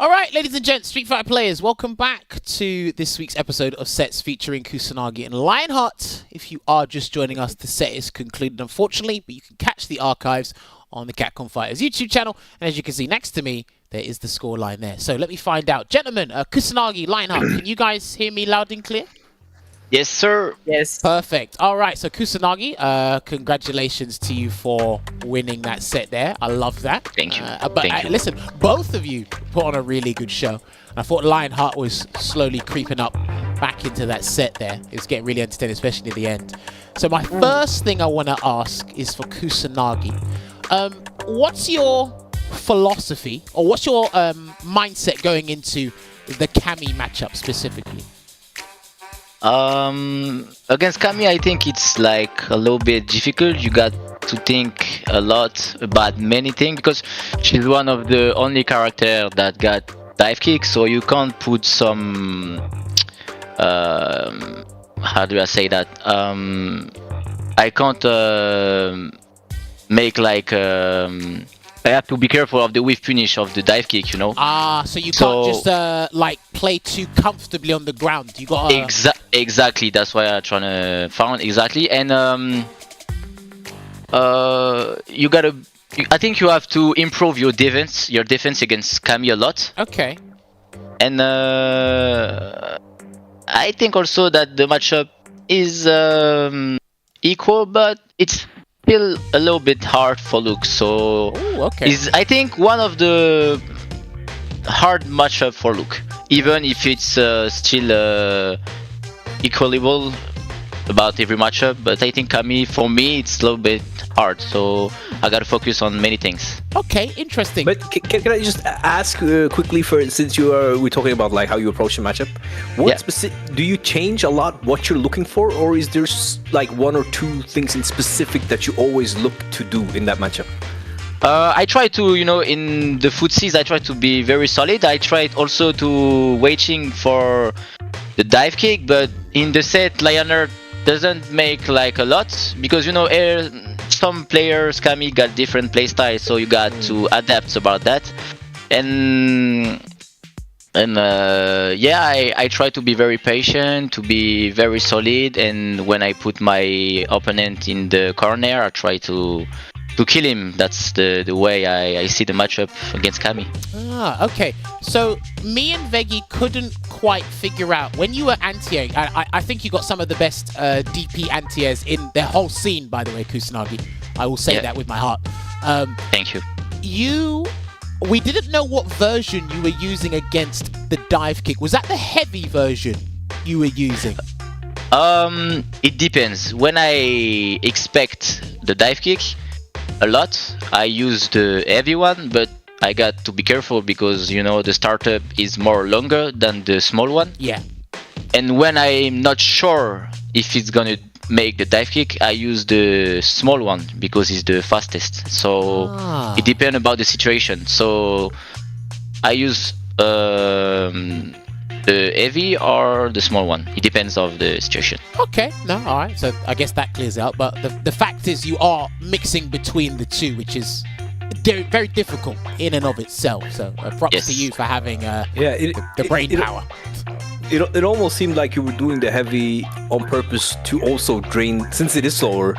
All right, ladies and gents, Street Fighter players, welcome back to this week's episode of Sets featuring Kusanagi and LionHeart. If you are just joining us, the set is concluded, unfortunately, but you can catch the archives on the Capcom Fighters YouTube channel. And as you can see next to me, there is the scoreline there. So let me find out. Gentlemen, Kusanagi, LionHeart, can you guys hear me loud and clear? Yes, sir. Yes. Perfect. All right, so Kusanagi, congratulations to you for winning that set there. I love that. Thank you. But listen, both of you put on a really good show. I thought LionHeart was slowly creeping up back into that set there. It was getting really entertaining, especially at the end. So my first thing I want to ask is for Kusanagi. What's your philosophy, or what's your mindset going into the Kami matchup specifically? Against Kami, I think it's like a little bit difficult. You got to think a lot about many things because she's one of the only character that got dive kick, so you can't put some how do I say that? I can't make like I have to be careful of the whiff punish of the dive kick, you know. So you can't just like play too comfortably on the ground. You got exactly. That's why I'm trying to find exactly. And you gotta. I think you have to improve your defense against Kami a lot. Okay. And I think also that the matchup is equal, but it's still a little bit hard for Luke. So is I think one of the hard matchup for Luke, even if it's still equal about every matchup. But I think Kami, for me, it's a little bit hard. So I gotta focus on many things. Okay, interesting. But can I just ask quickly, since we're talking about like how you approach the matchup, what do you change a lot what you're looking for, or is there like one or two things in specific that you always look to do in that matchup? I try to, in the footsies, I try to be very solid. I tried also to waiting for the dive kick, but in the set, LionHeart doesn't make like a lot because some players Kami got different playstyles, so you got to adapt about that. And I try to be very patient, to be very solid, and when I put my opponent in the corner, I try to kill him. That's the way I see the matchup against Kami. Okay. So me and Veggey couldn't quite figure out when you were anti-airing. I think you got some of the best DP anti-airs in the whole scene, by the way, Kusanagi. I will say that with my heart. Thank you. We didn't know what version you were using against the dive kick. Was that the heavy version you were using? It depends. When I expect the dive kick a lot, I use the heavy one, but I got to be careful because the startup is more longer than the small one. Yeah. And when I'm not sure if it's gonna make the dive kick, I use the small one because it's the fastest. So it depends about the situation. So I use the heavy or the small one. It depends of the situation. Okay, no, all right. So I guess that clears out. But the fact is, you are mixing between the two, which is very difficult in and of itself. So props to you for having the brain power. It almost seemed like you were doing the heavy on purpose to also drain, since it is slower,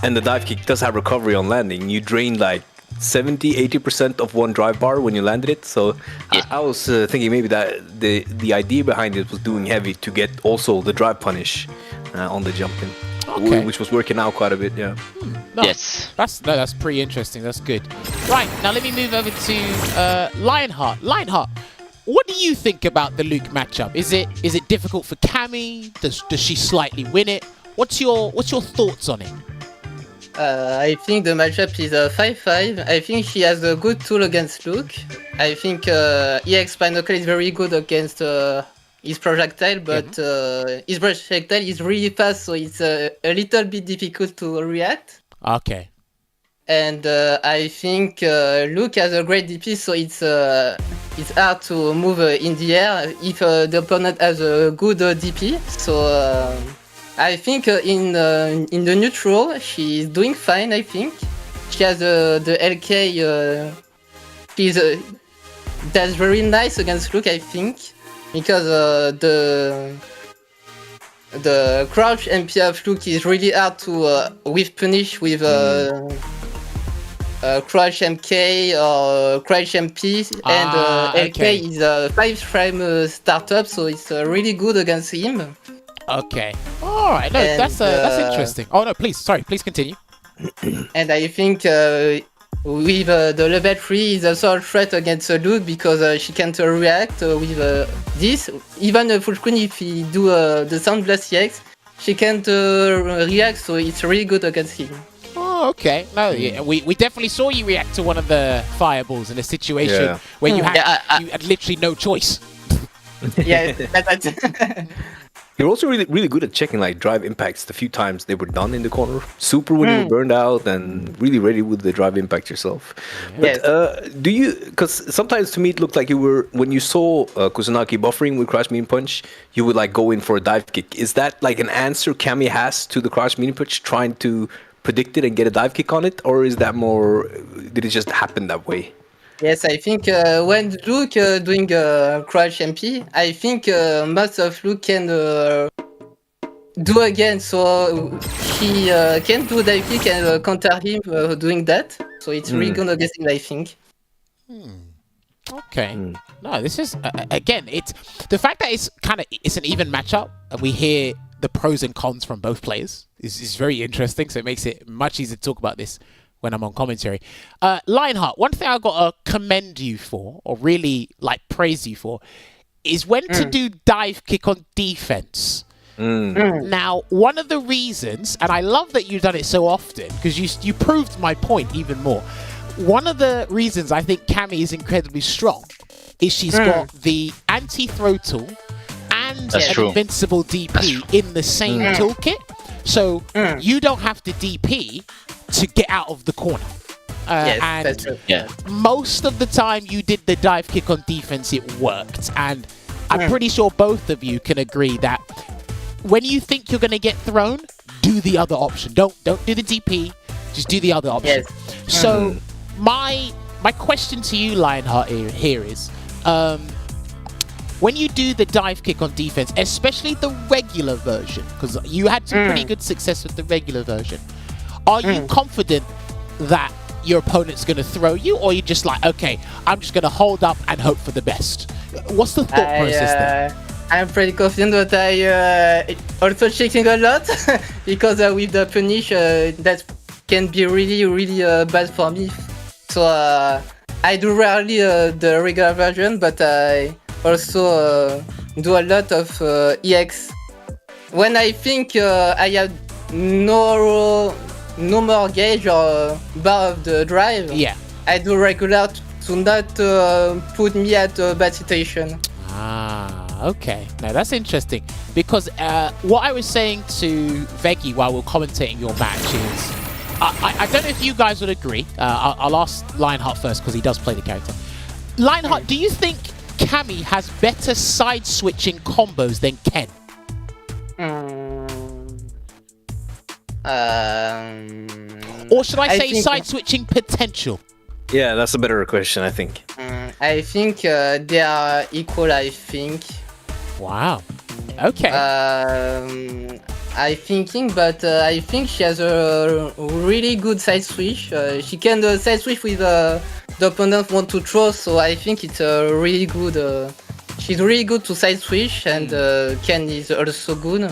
and the dive kick does have recovery on landing. You drain like 70-80% of one drive bar when you landed it. So I was thinking maybe that the idea behind it was doing heavy to get also the drive punish on the jumping, which was working out quite a bit. Yeah. No, yes. That's pretty interesting. That's good. Right, now let me move over to LionHeart. LionHeart, what do you think about the Luke matchup? Is it difficult for Kami? Does she slightly win it? What's your thoughts on it? I think the matchup is 5-5. I think she has a good tool against Luke. I think EX Pinnacle is very good against his projectile, but his projectile is really fast, so it's a little bit difficult to react. Okay. And I think Luke has a great DP, so it's hard to move in the air if the opponent has a good DP. So I think in the neutral, she's doing fine. I think she has the LK. that's very nice against Luke, I think, because the crouch MP of Luke is really hard to with punish with crouch MK or crouch MP, and okay. LK is a 5-frame startup, so it's really good against him. Okay. All right. No, And, that's interesting. Oh no, please continue. And I think with the level 3 is also a threat against Luke because she can't react with this. Even full screen, if he do the Sound Blast EX, she can't react, so it's really good against him. Oh, okay. No, yeah, we definitely saw you react to one of the fireballs in a situation where you had you had literally no choice. Yeah, that's You're also really good at checking like drive impacts the few times they were done in the corner. Super when you were burned out and really ready with the drive impact yourself. But do you, because sometimes to me it looked like you were, when you saw Kusanagi buffering with crash medium punch, you would like go in for a dive kick. Is that like an answer Kami has to the crash medium punch, trying to predict it and get a dive kick on it? Or is that more, did it just happen that way? Yes, I think when Luke doing crouch MP, I think most of Luke can do again, so he can do dive kick and counter him doing that. So it's really good against him, I think. Okay. No, this is again. It's the fact that it's an even matchup, and we hear the pros and cons from both players is very interesting. So it makes it much easier to talk about this when I'm on commentary. LionHeart, one thing I gotta commend you for, or really like praise you for, is when to do dive kick on defense. Now, one of the reasons, and I love that you've done it so often, because you proved my point even more. One of the reasons I think Kami is incredibly strong is she's got the anti-throw tool and an invincible DP in the same toolkit. So you don't have to DP to get out of the corner. And that's true. most of the time you did the dive kick on defense, it worked. And I'm pretty sure both of you can agree that when you think you're going to get thrown, do the other option. Don't do the DP, just do the other option. So my question to you, LionHeart, here is, when you do the dive kick on defense, especially the regular version, because you had some pretty good success with the regular version, are you confident that your opponent's going to throw you, or are you just like, okay, I'm just going to hold up and hope for the best? What's the thought process there? I'm pretty confident, but I also checking a lot because with the punish that can be really bad for me. So I do rarely the regular version, but I also do a lot of EX. When I think I have no more gauge or bar of the drive, I do regular to not put me at a bad situation. Okay. Now that's interesting, because what I was saying to Veggey while we were commentating your match is, I don't know if you guys would agree. I'll ask LionHeart first because he does play the character. LionHeart, do you think Kami has better side switching combos than Ken? Or should I say side switching potential? Yeah, that's a better question, I think. I think they are equal, I think. Wow. Okay. I think she has a really good side switch. She can side switch with the opponent want to throw, so I think it's really good. She's really good to side switch, and Ken is also good.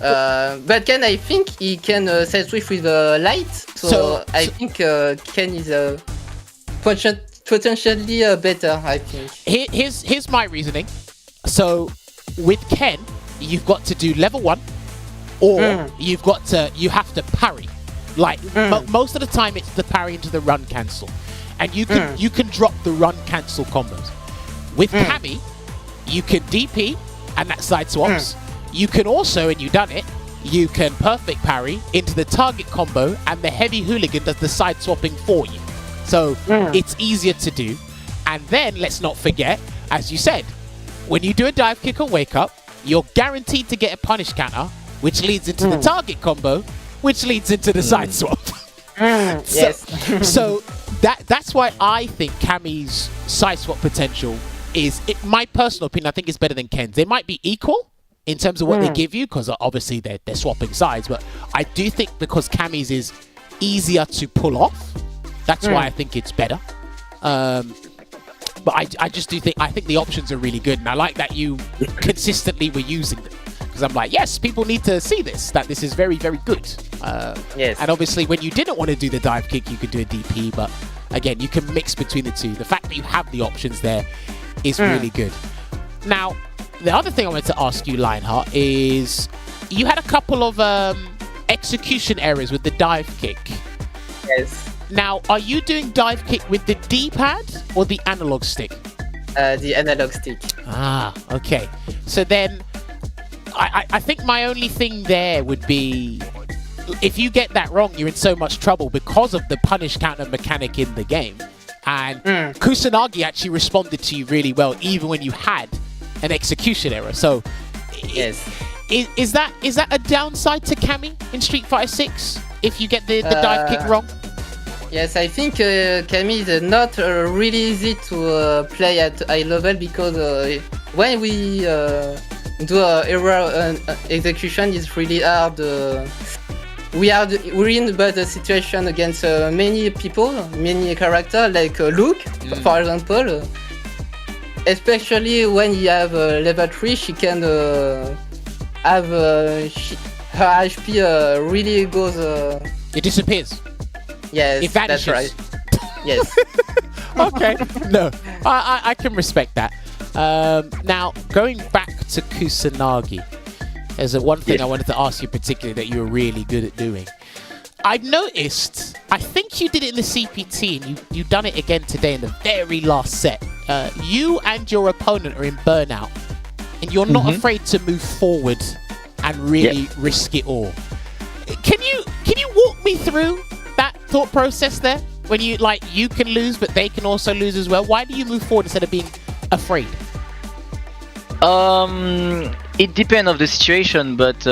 But Ken, I think he can side switch with light, so I think Ken is potentially better, I think. Here's my reasoning. So with Ken, you've got to do level 1, or you have to parry. Like most of the time, it's the parry into the run cancel, and you can drop the run cancel combos. With Kami, you can DP and that side swaps. You can also, and you've done it, you can perfect parry into the target combo, and the heavy hooligan does the side swapping for you. So it's easier to do. And then let's not forget, as you said, when you do a dive kick or wake up, you're guaranteed to get a punish counter, which leads into the target combo, which leads into the side swap. Yes. So that's why I think Cammy's side swap potential is, my personal opinion, I think is better than Ken's. They might be equal in terms of what they give you, because obviously they're swapping sides, but I do think because Cammy's is easier to pull off, that's why I think it's better. But I just do think, I think the options are really good, and I like that you consistently were using them. Because I'm like, yes, people need to see this, that this is very, very good. Yes. And obviously, when you didn't want to do the dive kick, you could do a DP. But again, you can mix between the two. The fact that you have the options there is really good. Now, the other thing I wanted to ask you, LionHeart, is you had a couple of execution errors with the dive kick. Yes. Now, are you doing dive kick with the D-pad or the analog stick? The analog stick. Ah, okay. So then, I think my only thing there would be, if you get that wrong, you're in so much trouble because of the punish counter mechanic in the game. And Kusanagi actually responded to you really well, even when you had an execution error. So, Yes. is that a downside to Cammy in Street Fighter 6 if you get the dive kick wrong? Yes, I think Cammy is not really easy to play at high level, because when we do error execution, it's really hard. We're in bad situation against many people, many characters, like Luke, for example. Especially when you have level 3, she can have her HP really goes. It disappears. Yes, It vanishes. that's right. Yes. Okay. No, I can respect that. Now, going back to Kusanagi, there's one thing I wanted to ask you particularly that you were really good at doing. I've noticed, I think you did it in the CPT, and you've done it again today in the very last set. You and your opponent are in burnout, and you're not afraid to move forward and really risk it all. Can you walk me through that thought process there? When you can lose, but they can also lose as well. Why do you move forward instead of being afraid? It depends on the situation, but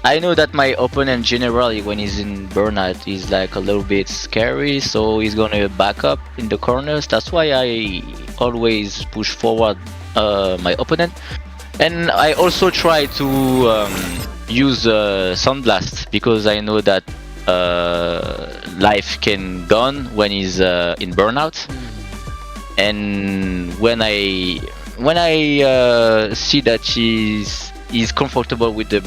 I know that my opponent generally, when he's in burnout, is like a little bit scary, so he's gonna back up in the corners. That's why I always push forward my opponent, and I also try to use Sunblast, because I know that life can gone when he's in burnout, and when I see that he's comfortable with the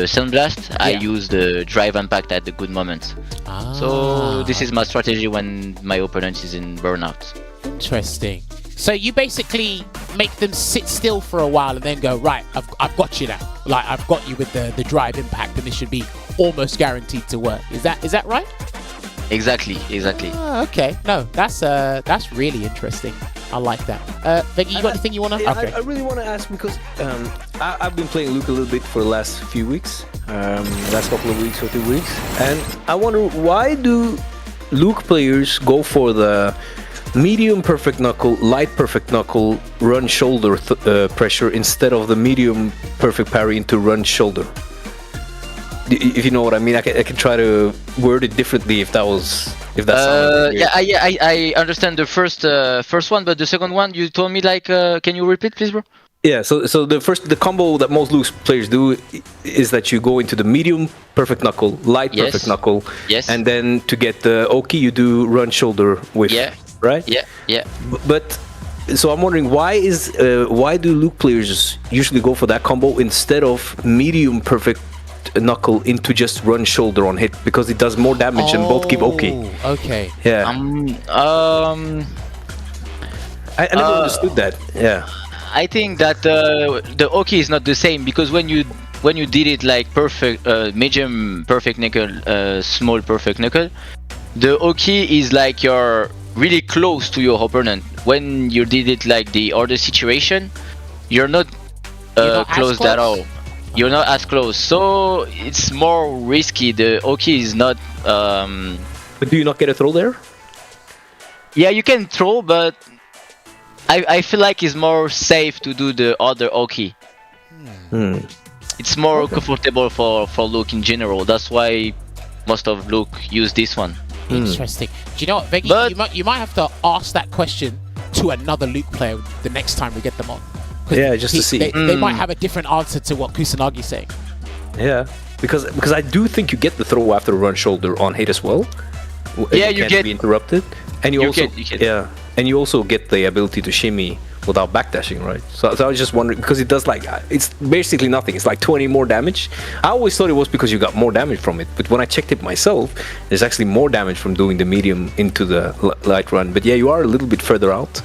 Sunblast, I use the Drive Impact at the good moment. So this is my strategy when my opponent is in burnout. Interesting. So you basically make them sit still for a while and then go, right, I've got you now. Like, I've got you with the Drive Impact, and this should be almost guaranteed to work. Is that right? Exactly. Oh, okay. No, that's really interesting. I like that. Veggey, you got anything you want to? Okay. I really want to ask, because I've been playing Luke a little bit for the last few weeks, last couple of weeks or 2 weeks, and I wonder, why do Luke players go for the medium perfect knuckle, light perfect knuckle, run shoulder pressure instead of the medium perfect parry into run shoulder? If you know what I mean, I can try to word it differently if that's I understand the first one, but the second one you told me, like, can you repeat, please, bro? Yeah, so the combo that most Luke players do is that you go into the medium perfect knuckle, light perfect knuckle, and then to get the Oki you do run shoulder with, right? Yeah. But so I'm wondering, why do Luke players usually go for that combo instead of medium perfect knuckle into just run shoulder on hit, because it does more damage and both give Oki. Okay. Yeah. I never understood that. Yeah. I think that the Oki is not the same, because when you did it like perfect, medium perfect knuckle, small perfect knuckle, the Oki is like you're really close to your opponent. When you did it like the other situation, you're not close at all. You're not as close, so it's more risky. The Oki is not. But do you not get a throw there? Yeah, you can throw, but I feel like it's more safe to do the other Oki. It's more comfortable for Luke in general. That's why most of Luke use this one. Interesting. Do you know what, Veggey? But- You might have to ask that question to another Luke player the next time we get them on. 'Cause Yeah, just to see. They might have a different answer to what Kusanagi's saying. Yeah, because I do think you get the throw after a run shoulder on hit as well. Yeah, you you can't get- be interrupted, and you also get- yeah, and you also get the ability to shimmy without backdashing, right? So I was just wondering because it does like it's basically nothing. It's like 20 more damage. I always thought it was because you got more damage from it, but when I checked it myself, there's actually more damage from doing the medium into the light run. But yeah, you are a little bit further out,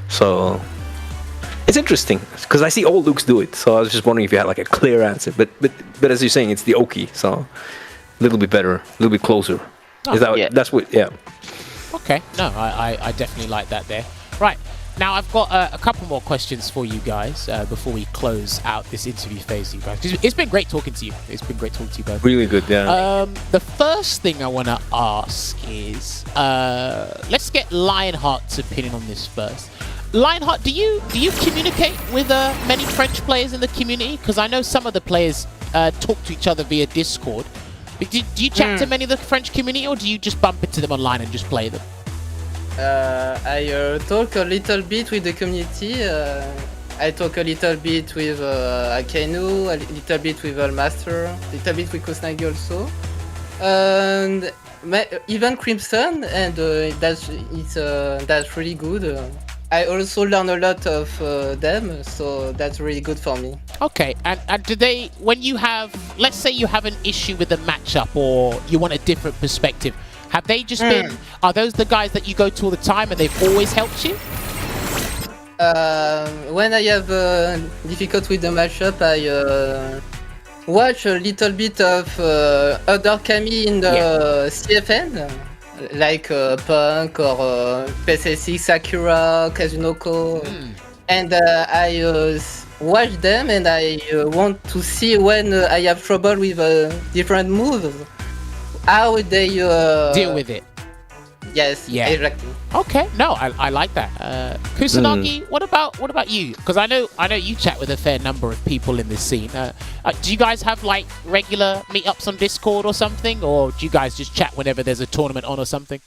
so. It's interesting because I see all Lukes do it, so I was just wondering if you had like a clear answer. But as you're saying, it's the Oki, so a little bit better, a little bit closer. Oh, Is that yeah. that's what? Yeah. Okay, no, I definitely like that there. Right, now I've got a couple more questions for you guys before we close out this interview phase, you guys. 'Cause it's been great talking to you. It's been great talking to you both. Really good, yeah. The first thing I want to ask is, let's get LionHeart's opinion on this first. LionHeart, do you communicate with many French players in the community? Because I know some of the players talk to each other via Discord. But do you chat to many of the French community, or do you just bump into them online and just play them? I talk a little bit with the community. I talk a little bit with Akainu, a little bit with Allmaster, a little bit with Kusanagi also, and even Crimson, and that's really good. I also learn a lot of them, so that's really good for me. Okay, and do they, when you have, let's say you have an issue with a matchup or you want a different perspective, have they just been, are those the guys that you go to all the time and they've always helped you? When I have difficulty with the matchup, I watch a little bit of other Kami in the CFN, like Punk or PC6, Sakura, Kazunoko, and I watch them and I want to see when I have trouble with different moves, how they Deal with it. Yes, Yeah. exactly. Okay, no, I like that. Kusanagi, what about you? Because I know you chat with a fair number of people in this scene. Do you guys have like regular meetups on Discord or something, or do you guys just chat whenever there's a tournament on or something?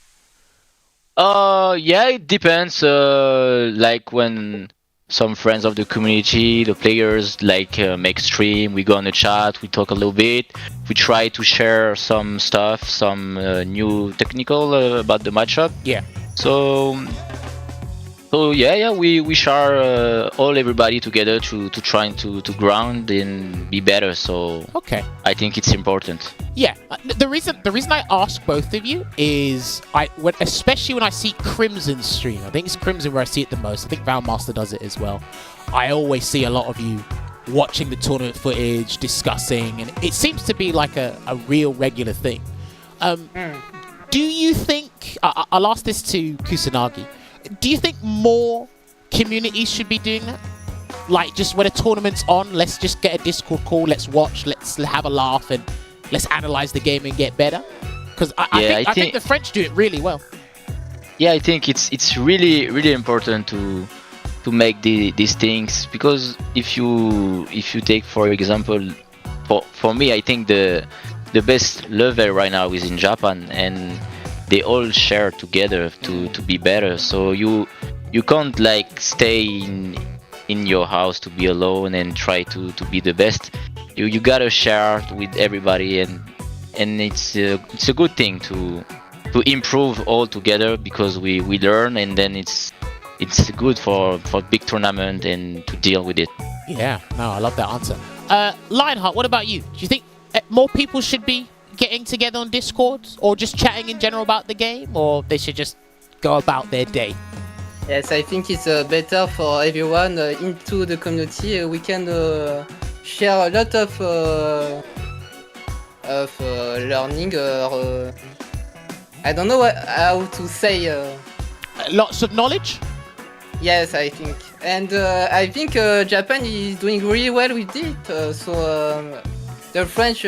Yeah, it depends. Like when some friends of the community, the players, like make stream, we go on the chat, we talk a little bit, we try to share some stuff, some new technical about the matchup. Yeah. So yeah, we share everybody together to trying to ground and be better. So Okay. I think it's important. Yeah, the reason I ask both of you is especially when I see Crimson stream. I think it's Crimson where I see it the most. I think Valmaster does it as well. I always see a lot of you watching the tournament footage, discussing, and it seems to be like a real regular thing. Do you think? I'll ask this to Kusanagi. Do you think more communities should be doing that? Like, just when a tournament's on, let's just get a Discord call, let's watch, let's have a laugh, and let's analyze the game and get better? Because I think the French do it really well. Yeah, I think it's really important to make these things, because if you take, for example, for me, I think the best level right now is in Japan, and they all share together to be better. So you can't like stay in your house to be alone and try to be the best. You gotta share with everybody, and it's a good thing to improve all together, because we learn, and then it's good for big tournament and to deal with it. Yeah, no, I love that answer. Lionheart, what about you? Do you think more people should be getting together on Discord, or just chatting in general about the game, or they should just go about their day? Yes, I think it's better for everyone into the community. We can share a lot of learning. I don't know how to say. Lots of knowledge? Yes, I think. And I think Japan is doing really well with it. So the French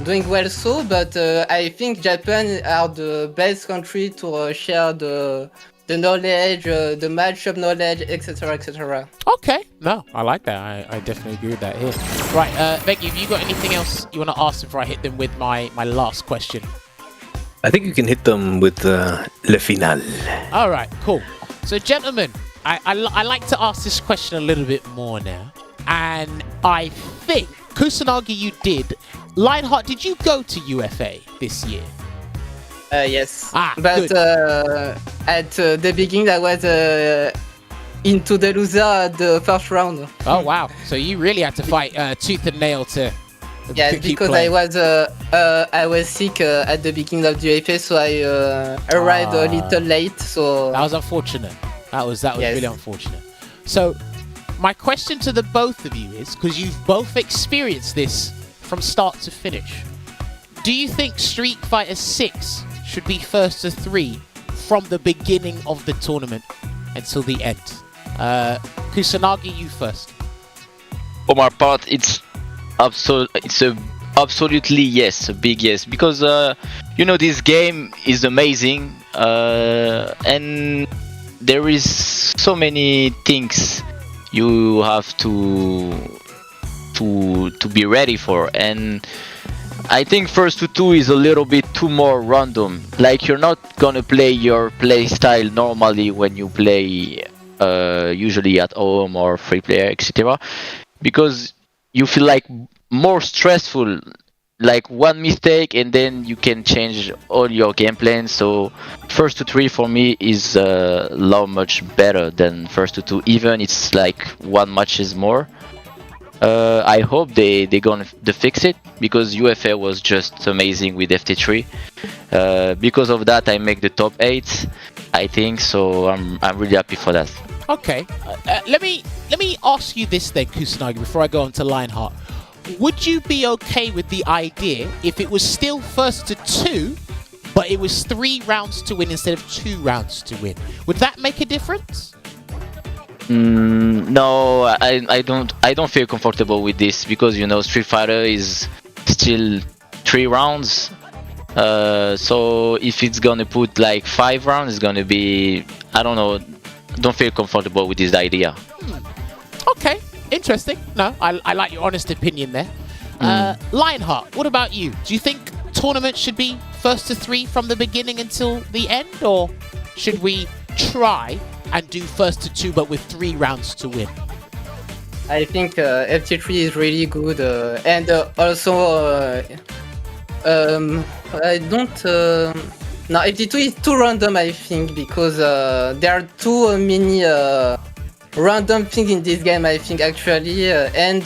doing well so, but I think Japan are the best country to share the knowledge, the matchup knowledge, etc., etc. Okay, no, I like that. I definitely agree with that here. Right, Veggey, have you got anything else you want to ask before I hit them with my last question? I think you can hit them with Le Final. All right, cool. So, gentlemen, I like to ask this question a little bit more now. And I think, Kusanagi, you did. LionHeart, did you go to UFA this year? Yes. Good. At the beginning, I was into the loser at the first round. Oh, wow. So you really had to fight tooth and nail to Yeah, keep because playing. I was sick at the beginning of the UFA, so I arrived a little late. So That was unfortunate. That was Yes. really unfortunate. So, my question to the both of you is, because you've both experienced this from start to finish, do you think Street Fighter 6 should be first to 3 from the beginning of the tournament until the end? Kusanagi, you first. For my part, it's absolutely yes, a big yes, because this game is amazing, and there is so many things you have to be ready for, and I think first to 2 is a little bit too more random. Like, you're not gonna play your play style normally when you play usually at home or free player, etc., because you feel like more stressful, like one mistake and then you can change all your game plans. So first to 3 for me is a lot much better than first to 2, even it's like one match is more. I hope they gonna fix it, because UFA was just amazing with FT3. Because of that, I make the top 8, I think. So I'm really happy for that. Okay. Let me ask you this then, Kusanagi, before I go on to LionHeart. Would you be okay with the idea if it was still first to 2, but it was 3 rounds to win instead of 2 rounds to win? Would that make a difference? No, I don't feel comfortable with this, because Street Fighter is still 3 rounds. So if it's gonna put like 5 rounds, it's gonna be, I don't know. Don't feel comfortable with this idea. Okay, interesting. No, I like your honest opinion there. LionHeart, what about you? Do you think tournaments should be first to 3 from the beginning until the end, or should we try and do first to 2 but with 3 rounds to win? I think FT3 is really good, and also I don't. No, FT2 is too random, I think, because there are too many random things in this game, I think, actually, and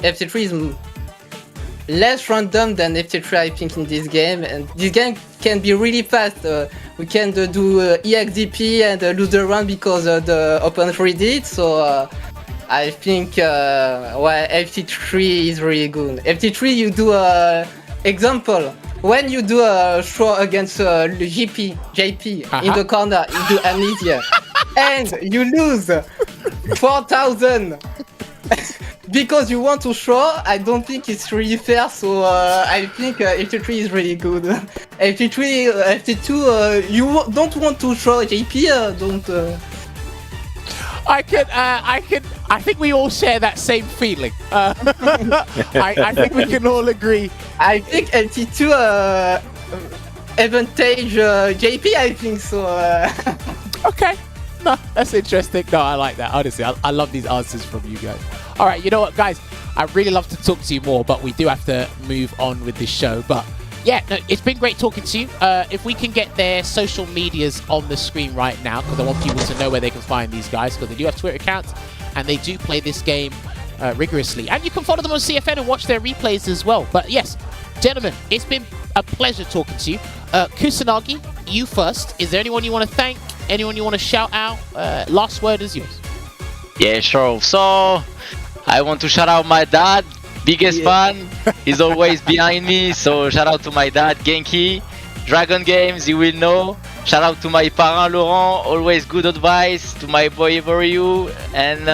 FT3 is less random than FT3, I think, in this game, and this game can be really fast. We can do EXDP and lose the round because the open 3 did, so I think FT3 is really good. FT3, you do example. When you do a show against JP in the corner, you do amnesia, and you lose 4,000 because you want to show. I don't think it's really fair. So I think FT3 is really good. FT2, you don't want to show JP. Don't. I think we all share that same feeling. I think we can all agree. I think FT2 advantage JP, I think so. Okay. No, that's interesting. No, I like that. Honestly, I love these answers from you guys. All right, you know what, guys? I'd really love to talk to you more, but we do have to move on with this show. But yeah, no, it's been great talking to you. If we can get their social medias on the screen right now, because I want people to know where they can find these guys, because they do have Twitter accounts and they do play this game rigorously. And you can follow them on CFN and watch their replays as well. But yes, gentlemen, it's been a pleasure talking to you. Kusanagi, you first. Is there anyone you want to thank? Anyone you want to shout out? Last word is yours. Yeah, sure. So I want to shout out my dad, biggest fan. He's always behind me. So shout out to my dad, Genki. Dragon Games, you will know. Shout out to my parent Laurent, always good advice. To my boy Evoriu, and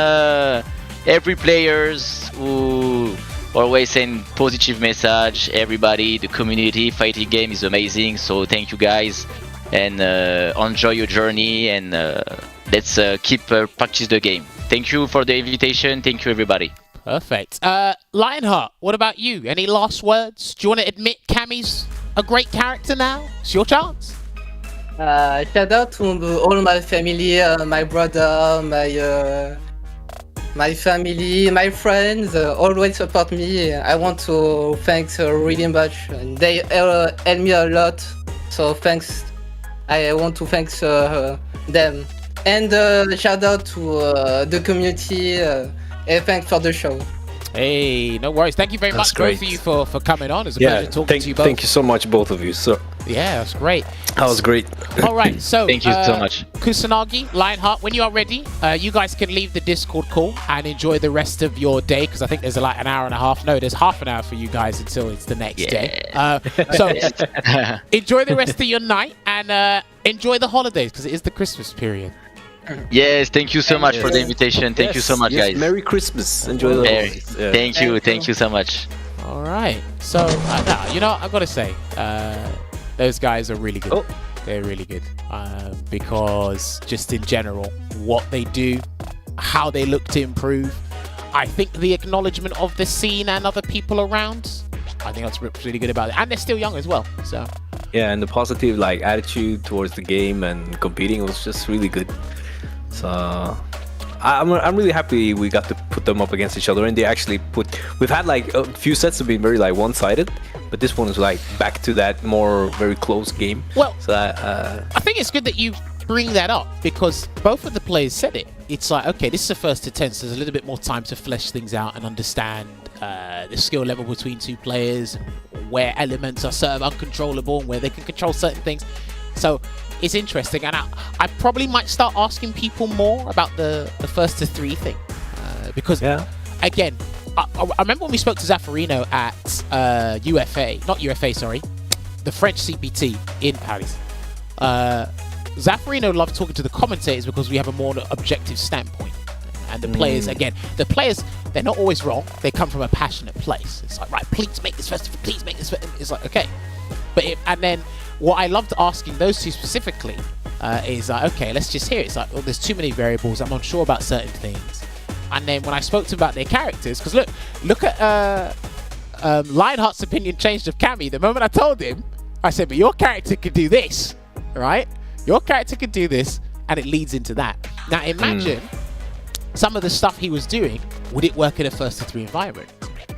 every players who always send positive message. Everybody, the community, fighting game is amazing. So thank you guys, and enjoy your journey, and let's keep practice the game. Thank you for the invitation. Thank you, everybody. Perfect. LionHeart, what about you? Any last words? Do you want to admit Cammy's a great character now? It's your chance. Shout out to all my family, my brother, my family, my friends, always support me. I want to thanks really much. They help me a lot. So thanks. I want to thanks them. And shout out to the community. And thanks for the show. Hey, no worries. Thank you very That's much, great. both of you, for coming on. It's a pleasure talking to you both. Thank you so much, both of you. So Yeah, that's great. that was great. All right, so Thank you so much. Kusanagi, LionHeart, when you are ready, you guys can leave the Discord call and enjoy the rest of your day, because I think there's like an hour and a half. No, there's half an hour for you guys until it's the next day. So enjoy the rest of your night and enjoy the holidays, because it is the Christmas period. Yes, thank you so much for the invitation. Thank you so much, guys. Merry Christmas. Enjoy the Merry- holidays. Yeah. Thank you so much. All right. So, you know, I've got to say, those guys are really good. Oh. They're really good. Because just in general, what they do, how they look to improve, I think the acknowledgement of the scene and other people around, I think that's what's really good about it. And they're still young as well. So, Yeah, and the positive like attitude towards the game and competing was just really good. So I'm really happy we got to put them up against each other, and they actually we've had like a few sets have been very like one-sided, but this one is like back to that more very close game. Well, so I think it's good that you bring that up, because both of the players said it. It's like, okay, this is the first to 10, so there's a little bit more time to flesh things out and understand the skill level between two players, where elements are sort of uncontrollable and where they can control certain things. So it's interesting, and I probably might start asking people more about the first to 3 thing, because again, I remember when we spoke to Zaffarino at the French CPT in Paris. Zaffarino loved talking to the commentators because we have a more objective standpoint. And the players, again, they're not always wrong. They come from a passionate place. It's like, right, please make this festival, please make this festival. It's like, okay. And then what I loved asking those two specifically is like, okay, let's just hear it. It's like, well, there's too many variables. I'm unsure about certain things. And then when I spoke to them about their characters, because look at Lionheart's opinion changed of Cammy. The moment I told him, I said, but your character could do this, right? Your character could do this, and it leads into that. Now imagine some of the stuff he was doing, would it work in a first to 3 environment?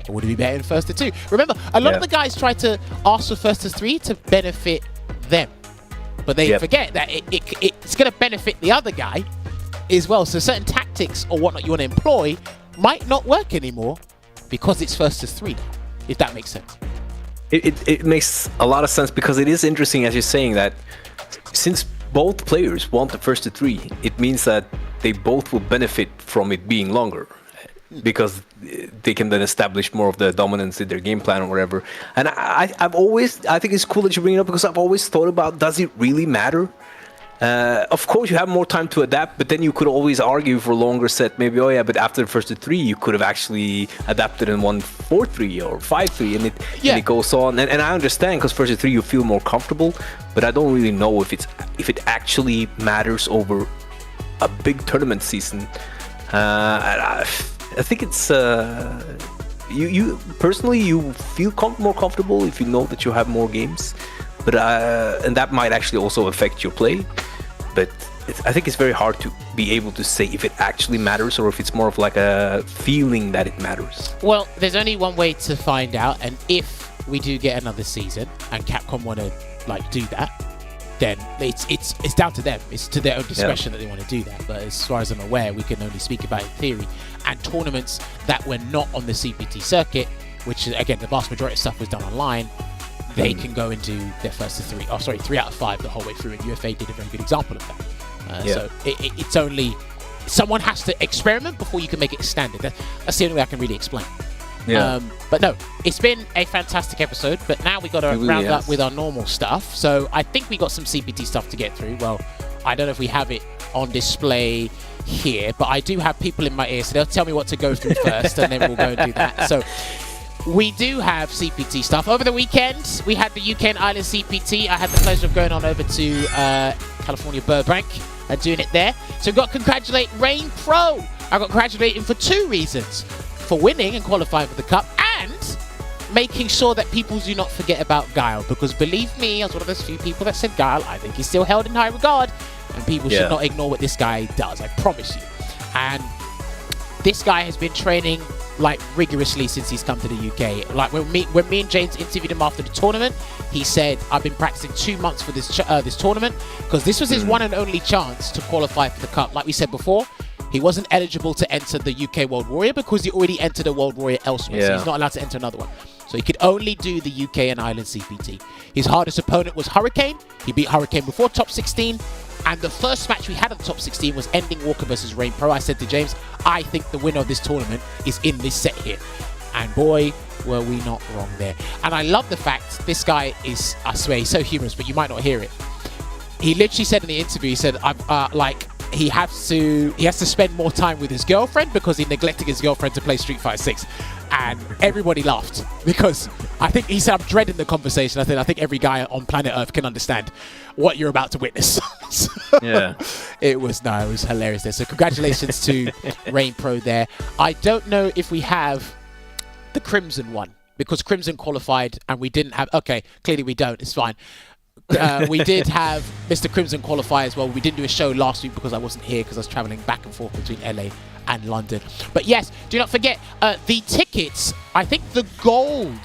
Or would it be better in first to 2? Remember, a lot of the guys try to ask for first to 3 to benefit them. But they forget that it's going to benefit the other guy as well. So certain tactics or whatnot you want to employ might not work anymore because it's first to 3 now, if that makes sense. It makes a lot of sense, because it is interesting, as you're saying, that since both players want the first to 3, it means that they both will benefit from it being longer, because they can then establish more of the dominance in their game plan or whatever. And I think it's cool that you bring it up, because I've always thought about, does it really matter? Of course, you have more time to adapt, but then you could always argue for a longer set. Maybe, oh yeah, but after the first to 3, you could have actually adapted and won 4-3 or 5-3, and it goes on. And I understand, because first to 3 you feel more comfortable, but I don't really know if it actually matters over a big tournament season. I think it's you personally, you feel more comfortable if you know that you have more games, but and that might actually also affect your play. But I think it's very hard to be able to say if it actually matters, or if it's more of like a feeling that it matters. Well, there's only one way to find out, and if we do get another season and Capcom want to like do that, then it's down to them. It's to their own discretion that they want to do that. But as far as I'm aware, we can only speak about it in theory. And tournaments that were not on the CPT circuit, which again, the vast majority of stuff was done online, they can go and do their first to 3. Oh, sorry, 3 out of 5 the whole way through. And UFA did a very good example of that. So it's only someone has to experiment before you can make it standard. That's the only way I can really explain. But no, it's been a fantastic episode, but now we got to round up with our normal stuff. So I think we got some CPT stuff to get through. Well, I don't know if we have it on display here, but I do have people in my ear, so they'll tell me what to go through first, and then we'll go and do that. So we do have CPT stuff. Over the weekend, we had the UK and Ireland CPT. I had the pleasure of going on over to California Burbank and doing it there. So we've got to congratulate Rain Pro. I got to congratulate him for 2 reasons. For winning and qualifying for the Cup, and making sure that people do not forget about Guile, because believe me, I was one of those few people that said Guile, I think he's still held in high regard, and people should not ignore what this guy does, I promise you. And this guy has been training like rigorously since he's come to the UK. Like when me and James interviewed him after the tournament, he said, I've been practicing 2 months for this this tournament, because this was his one and only chance to qualify for the cup. Like we said before, he wasn't eligible to enter the UK World Warrior because he already entered a World Warrior elsewhere, so he's not allowed to enter another one. So he could only do the UK and Ireland CPT. His hardest opponent was Hurricane. He beat Hurricane before top 16. And the first match we had at the top 16 was Ending Walker versus Rain Pro. I said to James, I think the winner of this tournament is in this set here. And boy, were we not wrong there. And I love the fact this guy is, I swear, he's so humorous, but you might not hear it. He literally said in the interview, he said, he has to spend more time with his girlfriend because he neglected his girlfriend to play Street Fighter 6. And everybody laughed because I think he said, I'm dreading the conversation. I think every guy on planet Earth can understand what you're about to witness. It was hilarious there. So congratulations to Rain Pro there. I don't know if we have the Crimson one because Crimson qualified and we didn't have, okay, clearly we don't, it's fine. We did have Mr. Crimson qualify as well. We didn't do a show last week because I wasn't here because I was traveling back and forth between LA and London. But yes, do not forget the tickets. I think the gold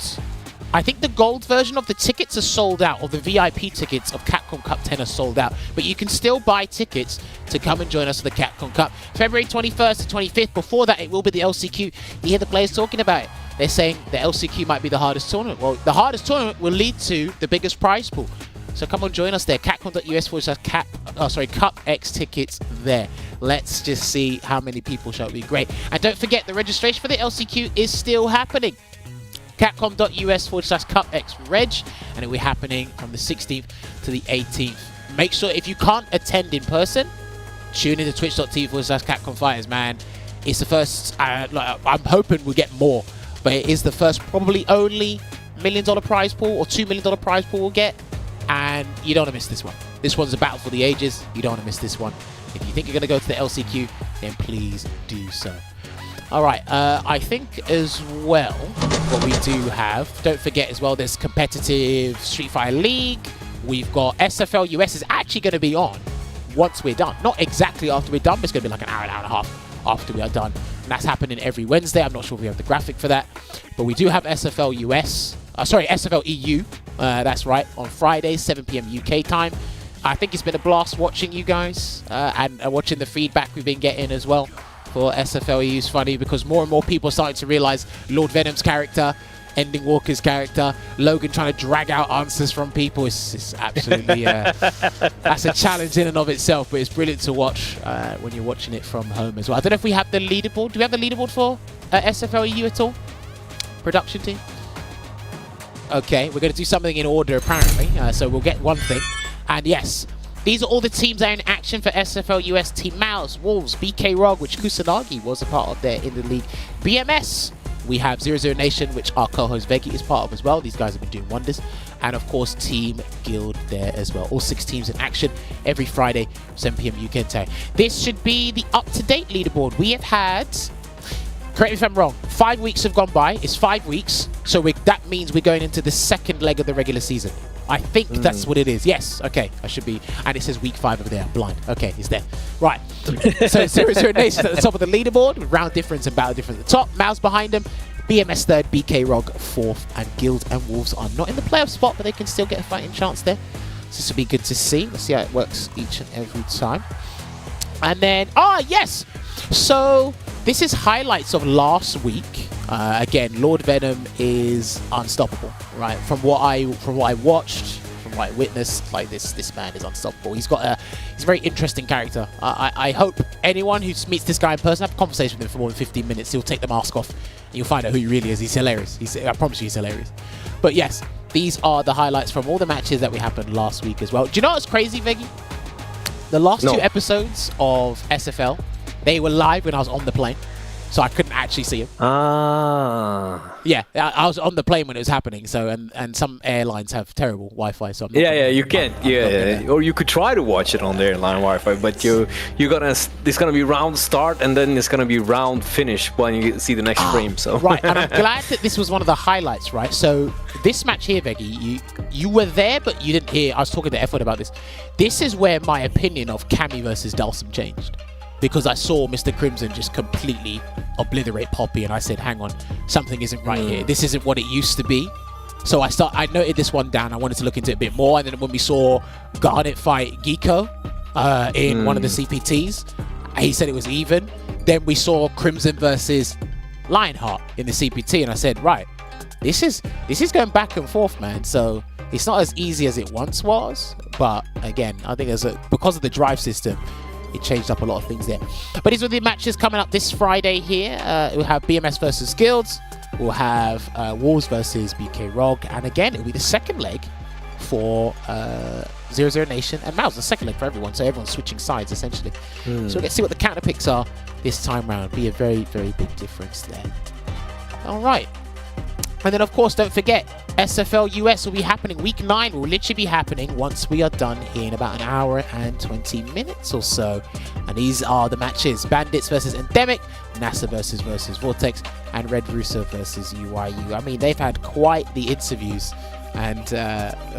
version of the tickets are sold out, or the VIP tickets of Capcom Cup 10 are sold out. But you can still buy tickets to come and join us for the Capcom Cup. February 21st to 25th. Before that, it will be the LCQ. You hear the players talking about it. They're saying the LCQ might be the hardest tournament. Well, the hardest tournament will lead to the biggest prize pool. So come on, join us there. Capcom.us/CupX tickets there. Let's just see how many people shall be great. And don't forget, the registration for the LCQ is still happening. Capcom.us/CupX reg, and it will be happening from the 16th to the 18th. Make sure if you can't attend in person, tune in to twitch.tv/Capcom Fighters, man. It's the first, I'm hoping we'll get more, but it is the first, probably only $1 million prize pool or $2 million prize pool we'll get. And you don't want to miss this one. This one's a battle for the ages. You don't want to miss this one. If you think you're going to go to the LCQ, then please do so. Alright, I think as well, what we do have, don't forget as well, there's competitive Street Fighter League. We've got SFL US is actually going to be on once we're done. Not exactly after we're done, but it's going to be like an hour and a half after we are done. And that's happening every Wednesday. I'm not sure if we have the graphic for that. But we do have SFL US. SFL EU. That's right, on Fridays, 7 PM UK time. I think it's been a blast watching you guys and watching the feedback we've been getting as well for SFL EU. Is funny because more and more people are starting to realize Lord Venom's character, Ending Walker's character, Logan trying to drag out answers from people. It's absolutely, that's a challenge in and of itself, but it's brilliant to watch when you're watching it from home as well. I don't know if we have the leaderboard. Do we have the leaderboard for SFL EU at all? Production team? Okay, we're going to do something in order apparently, so we'll get one thing. And yes, these are all the teams that are in action for SFL US. Team Mouse, Wolves, BK Rog, which Kusanagi was a part of there in the league. BMS, we have 00 Nation, which our co-host Veggey is part of as well. These guys have been doing wonders. And of course, Team Guild there as well. All 6 teams in action every Friday, 7 PM UK time. This should be the up-to-date leaderboard. We have had, correct me if I'm wrong, 5 weeks have gone by. It's 5 weeks. So that means we're going into the second leg of the regular season. I think that's what it is. Yes, okay, I should be. And it says week 5 over there. I'm blind. Okay, it's there. Right. So 00 Nation at the top of the leaderboard with round difference and battle difference at the top. Mouse behind them. BMS 3rd, BK Rog 4th, and Guild and Wolves are not in the playoff spot, but they can still get a fighting chance there. So this will be good to see. Let's see how it works each and every time. And then, yes! So this is highlights of last week. Again, Lord Venom is unstoppable, right? From what I watched, from what I witnessed, like this man is unstoppable. He's a very interesting character. I hope anyone who meets this guy in person, have a conversation with him for more than 15 minutes. He'll take the mask off, and you'll find out who he really is. He's hilarious. I promise you, he's hilarious. But yes, these are the highlights from all the matches that we happened last week as well. Do you know what's crazy, Veggey? The last 2 episodes of SFL, they were live when I was on the plane. so I couldn't actually see him. Ah. Yeah, I was on the plane when it was happening. So and some airlines have terrible Wi-Fi, so I'm not Yeah, you can't. Yeah, or you could try to watch it on the airline Wi-Fi, but you're gonna. It's gonna be round start and then it's gonna be round finish when you see the next frame. So right, and I'm glad that this was one of the highlights, right? So this match here, Veggey, you were there, but you didn't hear. I was talking to F1 about this. This is where my opinion of Cammy versus Dhalsim changed, because I saw Mr. Crimson just completely obliterate Poppy, and I said, hang on, something isn't right here. This isn't what it used to be. So I noted this one down. I wanted to look into it a bit more, and then when we saw Garnet fight Geeko in one of the CPTs, he said it was even. Then we saw Crimson versus LionHeart in the CPT, and I said, right, this is going back and forth, man. So it's not as easy as it once was, but again, I think because of the drive system, it changed up a lot of things there. But these are the matches coming up this Friday here. We'll have BMS versus Guilds. We'll have Wolves versus BK Rog. And again, it'll be the second leg for 00 Nation and Mouse. The second leg for everyone. So everyone's switching sides, essentially. So we'll get to see what the counter picks are this time round. Be a very, very big difference there. All right. And then, of course, don't forget, SFL US will be happening. Week 9 will literally be happening once we are done here in about an hour and 20 minutes or so. And these are the matches: Bandits versus Endemic, NASA versus Vortex, and Red Rusa versus UYU. I mean, they've had quite the interviews and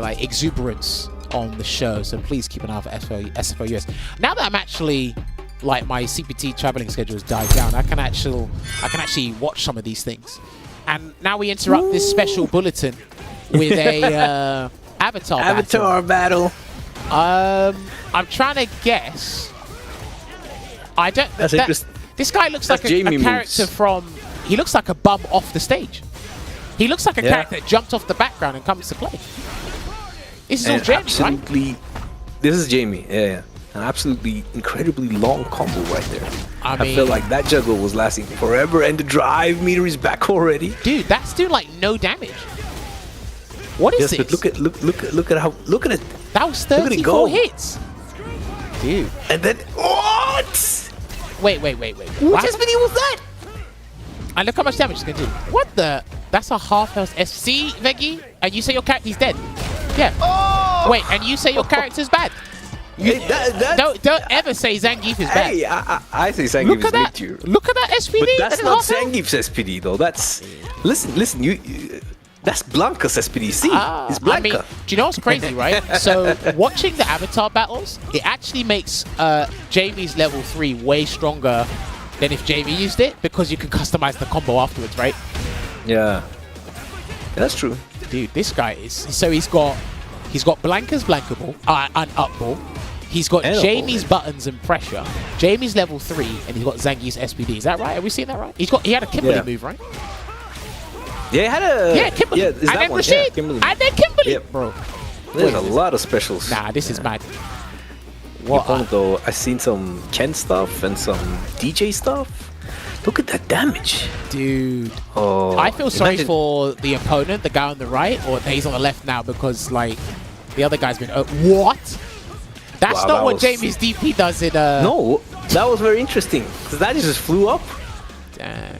like exuberance on the show. So please keep an eye out for SFL US. Now that I'm actually, like, my CPT traveling schedule has died down, I can actually watch some of these things. And now we interrupt this special bulletin with a avatar battle. I'm trying to guess. I don't. That's interesting. This guy looks like a character from. He looks like a bum off the stage. He looks like a character that jumped off the background and comes to play. This is all Jamie, right? This is Jamie. Yeah. An absolutely incredibly long combo right there. I mean, feel like that juggle was lasting forever, and the drive meter is back already. Dude, that's doing like no damage. What is this? But look at it. That was 34 hits. Dude. And then what? Wait. What SPD was that? And look how much damage it's gonna do. What the? That's a half health SC, Veggey? And you say your character's dead? Yeah. Oh! Wait, and you say your character's bad? Don't ever say Zangief is bad. Hey, I say Zangief is mid tier. Look at that SPD. But that's not Zangief's SPD though. That's listen. You that's Blanca's SPD. See, it's Blanca. I mean, do you know what's crazy, right? So watching the avatar battles, it actually makes Jamie's level 3 way stronger than if Jamie used it, because you can customize the combo afterwards, right? Yeah, that's true. Dude, this guy is so he's got Blanca's Blankable and up ball. He's got Jamie's buttons and pressure. Jamie's level 3, and he's got Zangief's SPD. Is that right? Are we seeing that right? He had a Kimberly move, right? Yeah, he had a Kimberly. Yeah, and then Rashid. Kimberly. And then Kimberly. Yep. Bro. There's a lot of specials. Nah, this is mad. What? Though I've seen some Ken stuff and some DJ stuff. Look at that damage, dude. Oh, I feel sorry for the opponent, the guy on the right, or he's on the left now, because like the other guy's been. What? That's not what Jamie's DP does in. No, that was very interesting, because that just flew up. Damn.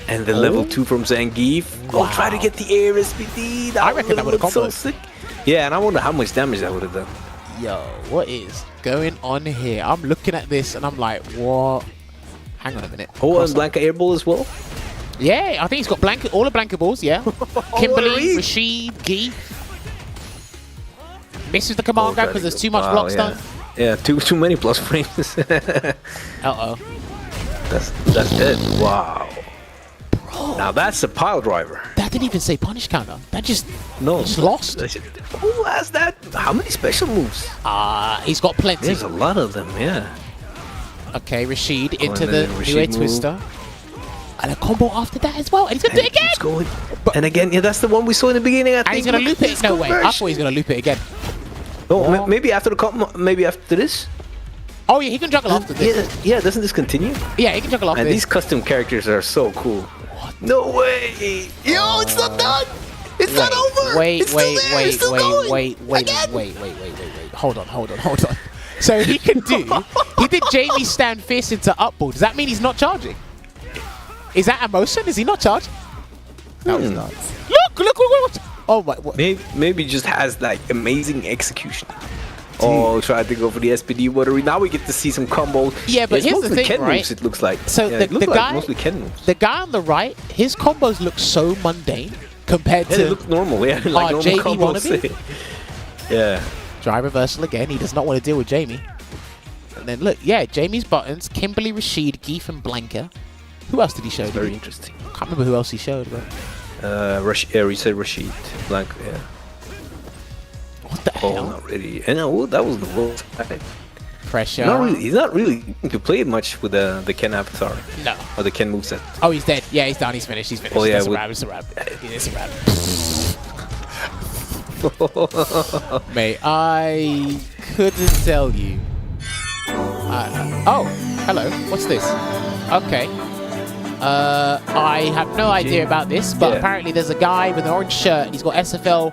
And the level 2 from Zangief. Wow. Oh, try to get the air SPD. I reckon that would have so sick. Yeah, and I wonder how much damage that would have done. Yo, what is going on here? I'm looking at this and I'm like, what? Hang on a minute. Oh, and Blanca airball as well? Yeah, I think he's got all the Blanca balls, yeah. Kimberly, Rashid, Gee. Misses the command grab because there's too much block stun. Yeah, too many plus frames. Uh-oh. That's it. Wow. Bro. Now that's a pile driver. That didn't even say punish counter. That just lost. Who has that? How many special moves? He's got plenty. There's a lot of them, yeah. Okay, Rashid into the new twister. And a combo after that as well. And he's going to do it again. Going. And again, yeah, that's the one we saw in the beginning. And he's going to loop it. No way. I thought he's going to loop it again. No, maybe after the combo, maybe after this. Oh, yeah, he can juggle after this. Yeah, doesn't this continue? Yeah, he can juggle after this. And these custom characters are so cool. What? No way. Yo, it's not done. It's not over. Wait. Hold on. So he did Jamie stand fierce into up ball. Does that mean he's not charging? Is that emotion? Is he not charged? No, he's not. Look. Oh my. What? Maybe just has like amazing execution. Oh, tried to go for the SPD watery. Now we get to see some combos. Yeah, but it's here's the mostly thing, Ken right? moves, it looks like. So yeah, the guy, mostly Ken moves. the guy on the right, his combos look so mundane compared Yeah, to they look normal. Yeah, like normal Jamie combos. wannabe? Yeah. Dry reversal again. He does not want to deal with Jamie. And then look, yeah, Jamie's buttons, Kimberly, Rashid, Geef, and Blanca. Who else did he show? Very interesting. I can't remember who else he showed, but We said Rashid. Blank, yeah. what the Oh, hell? not really. And that was the worst. Pressure. He's not really to play much with the Ken avatar. No. Or the Ken moveset. Oh, he's dead. Yeah, he's done. He's finished. He's finished. Oh, yeah, It's a with- wrap. It's a wrap. It's a wrap. Mate, I couldn't tell you. Oh, hello. What's this? Okay. I have no idea about this, but Yeah. apparently there's a guy with an orange shirt. He's got SFL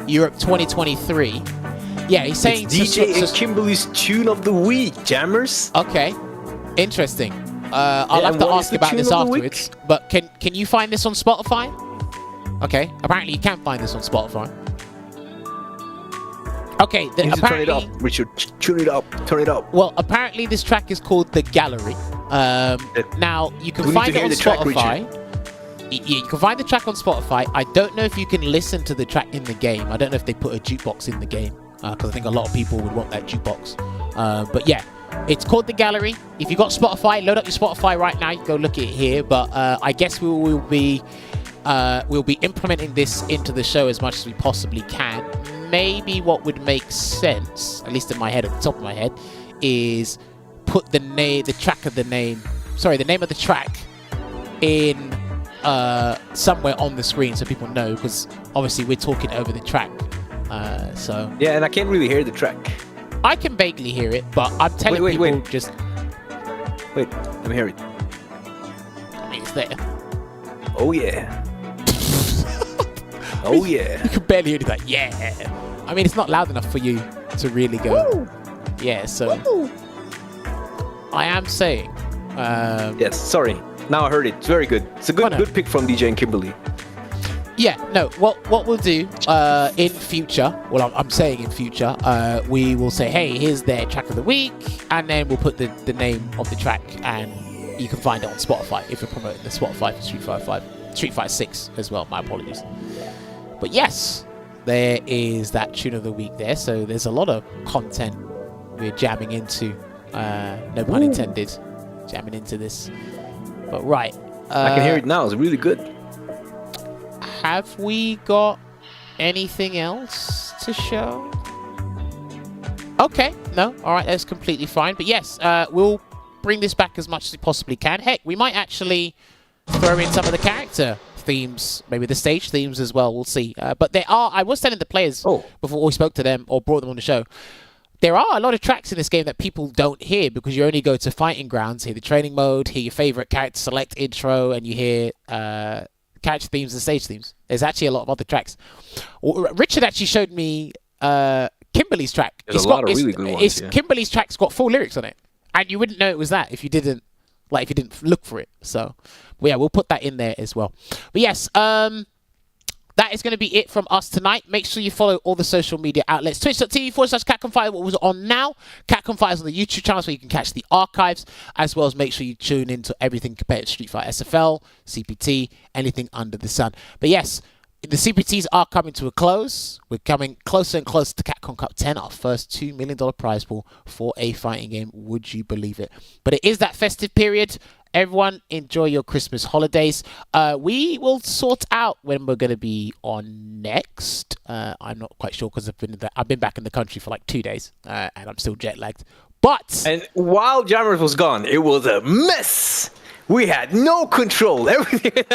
Europe 2023. Yeah, he's saying... It's DJ and Kimberly's tune of the week, Jammerz. Okay, interesting. I'll Yeah, have and to what is ask the about tune this of the week? afterwards. But can you find this on Spotify? Okay, apparently you can find this on Spotify. Okay, You need to turn it apparently... up, Richard. Tune it up. Turn it up. Well, apparently this track is called The Gallery. Now, you can We need find to it hear on the track, Spotify. You can find the track on Spotify. I don't know if you can listen to the track in the game. I don't know if they put a jukebox in the game, because I think a lot of people would want that jukebox. But yeah, it's called The Gallery. If you got Spotify, load up your Spotify right now. You can go look at it here. But I guess we'll be implementing this into the show as much as we possibly can. Maybe what would make sense, at least in my head, at the top of my head, is put the name of the track in somewhere on the screen so people know, because obviously we're talking over the track. So Yeah, and I can't really hear the track. I can vaguely hear it, but I'm telling people just. Wait, let me hear it. I mean, it's there. Oh yeah. Oh yeah. You can barely hear it. Like, yeah. I mean, it's not loud enough for you to really go. Woo! Yeah. So I am saying. Yes. Sorry. Now I heard it. It's very good. It's a good pick from DJ and Kimberly. Yeah, no, what we'll do in future, well, I'm saying in future, we will say, hey, here's their track of the week, and then we'll put the name of the track, and you can find it on Spotify if you're promoting the Spotify for Street Fighter 6 as well. My apologies. But yes, there is that tune of the week there, so there's a lot of content we're jamming into, no pun intended, jamming into this. But right. I can hear it now. It's really good. Have we got anything else to show? Okay, no, all right, that's completely fine. But yes, we'll bring this back as much as we possibly can. Heck, we might actually throw in some of the character themes, maybe the stage themes as well. We'll see. But there are, I was telling the players before we spoke to them or brought them on the show, there are a lot of tracks in this game that people don't hear because you only go to fighting grounds, hear the training mode, hear your favorite character select intro, and you hear character themes and stage themes. There's actually a lot of other tracks. Richard actually showed me Kimberly's track. There's a lot of really good ones. Yeah. Kimberly's track's got full lyrics on it, and you wouldn't know it was that if you didn't look for it. So, well, yeah, we'll put that in there as well. But yes, that is going to be it from us tonight. Make sure you follow all the social media outlets. Twitch.tv/CatConFire, what was on now. CatConFire on the YouTube channel where you can catch the archives, as well as make sure you tune into everything competitive Street Fighter SFL, CPT, anything under the sun. But yes, the CPTs are coming to a close. We're coming closer and closer to Capcom Cup 10, our first $2 million prize pool for a fighting game. Would you believe it? But it is that festive period. Everyone, enjoy your Christmas holidays. We will sort out when we're going to be on next. I'm not quite sure because I've been back in the country for like 2 days and I'm still jet lagged. But and while Jammerz was gone, it was a mess. We had no control. Everything.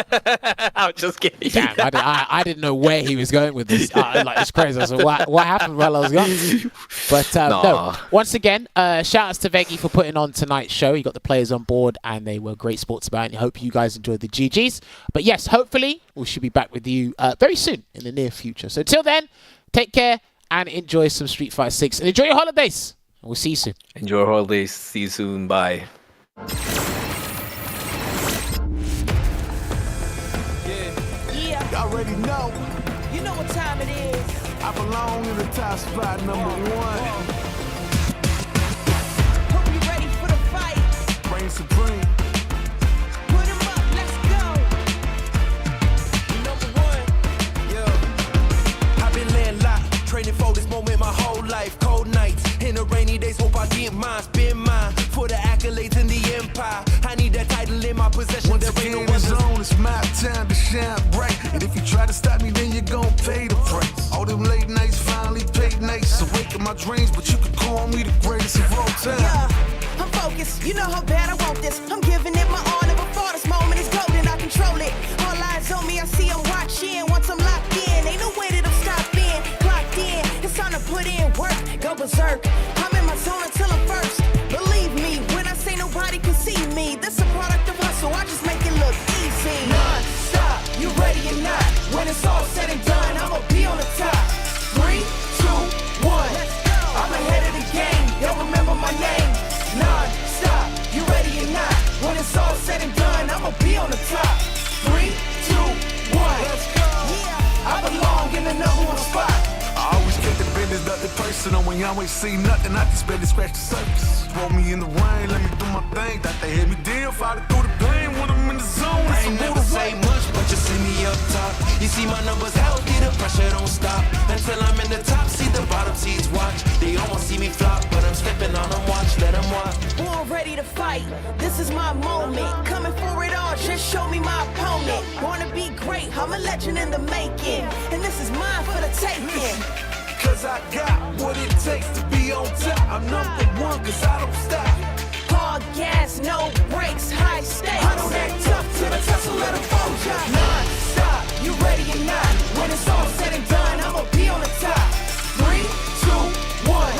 I'm just kidding. Damn, I didn't know where he was going with this. It's crazy. So what happened while I was gone? But no. Once again, shout outs to Veggey for putting on tonight's show. He got the players on board and they were great sports about it. I hope you guys enjoyed the GGs. But yes, hopefully we should be back with you very soon in the near future. So until then, take care and enjoy some Street Fighter 6 and enjoy your holidays. We'll see you soon. Enjoy your holidays. See you soon. Bye. know. You know what time it is. I belong in the top spot, number one. Hope you ready for the fight. Reign supreme. Put 'em up, let's go. Number one, yeah. I've been landlocked, training for this moment my whole life. Cold nights, in the rainy days, hope I get mine. Spend mine for the accolades in the empire. I need that title in my possession. Once There ain't again, no it's others. on, it's my time to shine bright. And if you try to stop me, then you're gon' pay the price. All them late nights finally paid nights. Awaken my dreams, but you can call me the greatest of all time. Yeah, I'm focused. You know how bad I want this. I'm giving it my all, never before this moment is golden. I control it. All eyes on me, I see I'm watching. Once I'm locked in, ain't no way that I'm stopping. Clocked in, it's time to put in work. Go berserk. I'm in my zone until I'm first. Believe me when I say nobody can see me. This a product of hustle. I just make it look easy. Non-stop, you ready or not? When it's all said and done, I'ma be on the top. 3, 2, 1. I'm ahead of the game. Y'all remember my name. Non-stop, you ready or not? When it's all said and done, I'ma be on the top. 3, 2, 1. Let's go. Yeah, I belong in the number one spot. I always kept the business, nothing personal. When y'all ain't see nothing, I just barely scratch the surface. Roll me in the rain, let me do my thing. Thought they hit me down, fighting through the pain. When I'm in the zone, I it's ain't a never motor say way. much, but you see me up top. You see my numbers healthy, the pressure don't stop. Until I'm in the top, see the bottom seeds watch. They almost see me flop, but I'm stepping on them, watch, let them watch. Born ready to fight, this is my moment. Coming for it all, just show me my opponent. Wanna be great, I'm a legend in the making. And this is mine for the taking. Cause I got what it takes to be on top. I'm number one, cause I don't stop. Hard gas, no brakes, high stakes. I don't act tough till the tussle let them fold ya. Non-stop, you ready or not? When it's all said and done, I'ma be on the top. 3, 2, 1.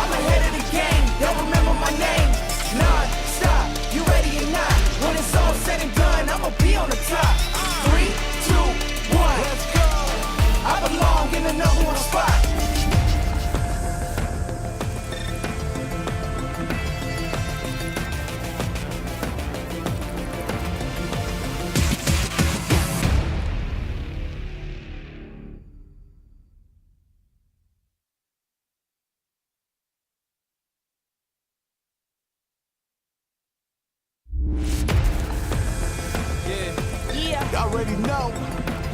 I'm ahead of the game, y'all remember my name. Non-stop, you ready or not? When it's all said and done, I'ma be on the top. 3, 2, 1. Let's go. I belong in the number one spot. Yeah, Y'all already know.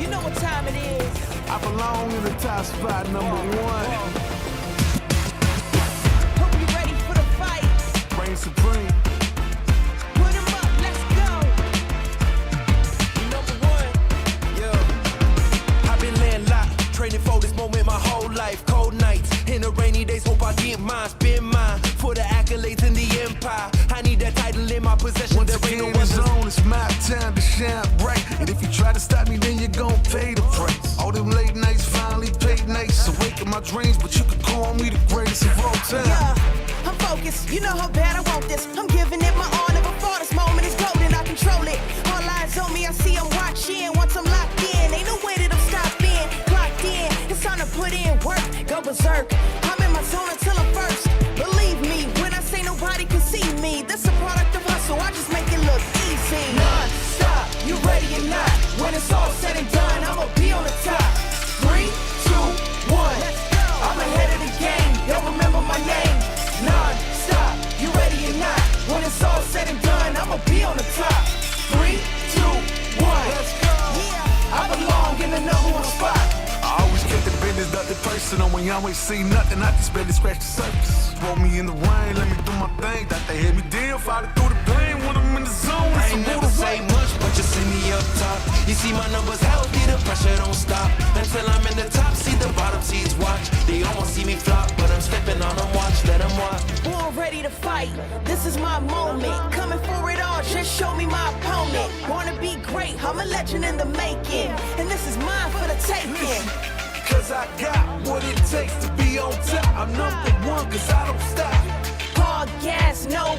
you know what time it is. I belong in the top spot, number one. Hope you ready for the fight. Reign supreme. Put 'em up, let's go. Number one, yeah. I've been landlocked, training for this moment my whole life. Cold nights, in the rainy days, hope I get mine. Spend mine for the accolades in the empire. I need that title in my possession. Once There ain't no again, it's others. on, it's my time to shine bright. And if you try to stop me, then you're gon' pay the price. All them late nights finally paid nights. Awaken my dreams, but you can call me the greatest of all time. Yeah, I'm focused. You know how bad I want this. I'm giving it my all, never before this moment is golden. I control it. All eyes on me, I see I'm watching. Once I'm locked in, ain't no way that I'm stopping. Clocked in, it's time to put in work. Go berserk. I'm in my zone until I'm first. Believe me when I say nobody can see me. This a product of hustle. I just make it look easy. Non-stop, you ready or not? When it's all said and done, I'ma be on the top. 3, 2, 1. I'm ahead of the game. Y'all remember my name. Non-stop, you ready or not? When it's all said and done, I'ma be on the top. 3, 2, 1. Let's go. Yeah, I belong in the number one spot. I always kept the business, nothing personal. When y'all ain't see nothing, I just barely scratch the surface. Roll me in the rain, let me do my thing. Thought they hit me down, fighting through the pain. When I'm in the zone, I it's a ain't never motor say way. much, but you see me up top. You see my numbers healthy, the pressure don't stop. Until I'm in the top, see the bottom seeds watch. They almost see me flop, but I'm stepping on them, watch, let them watch. Born ready to fight, this is my moment. Coming for it all, just show me my opponent. Wanna be great, I'm a legend in the making. And this is mine for the taking. Cause I got what it takes to be on top. I'm number one, cause I don't stop. Hard gas, no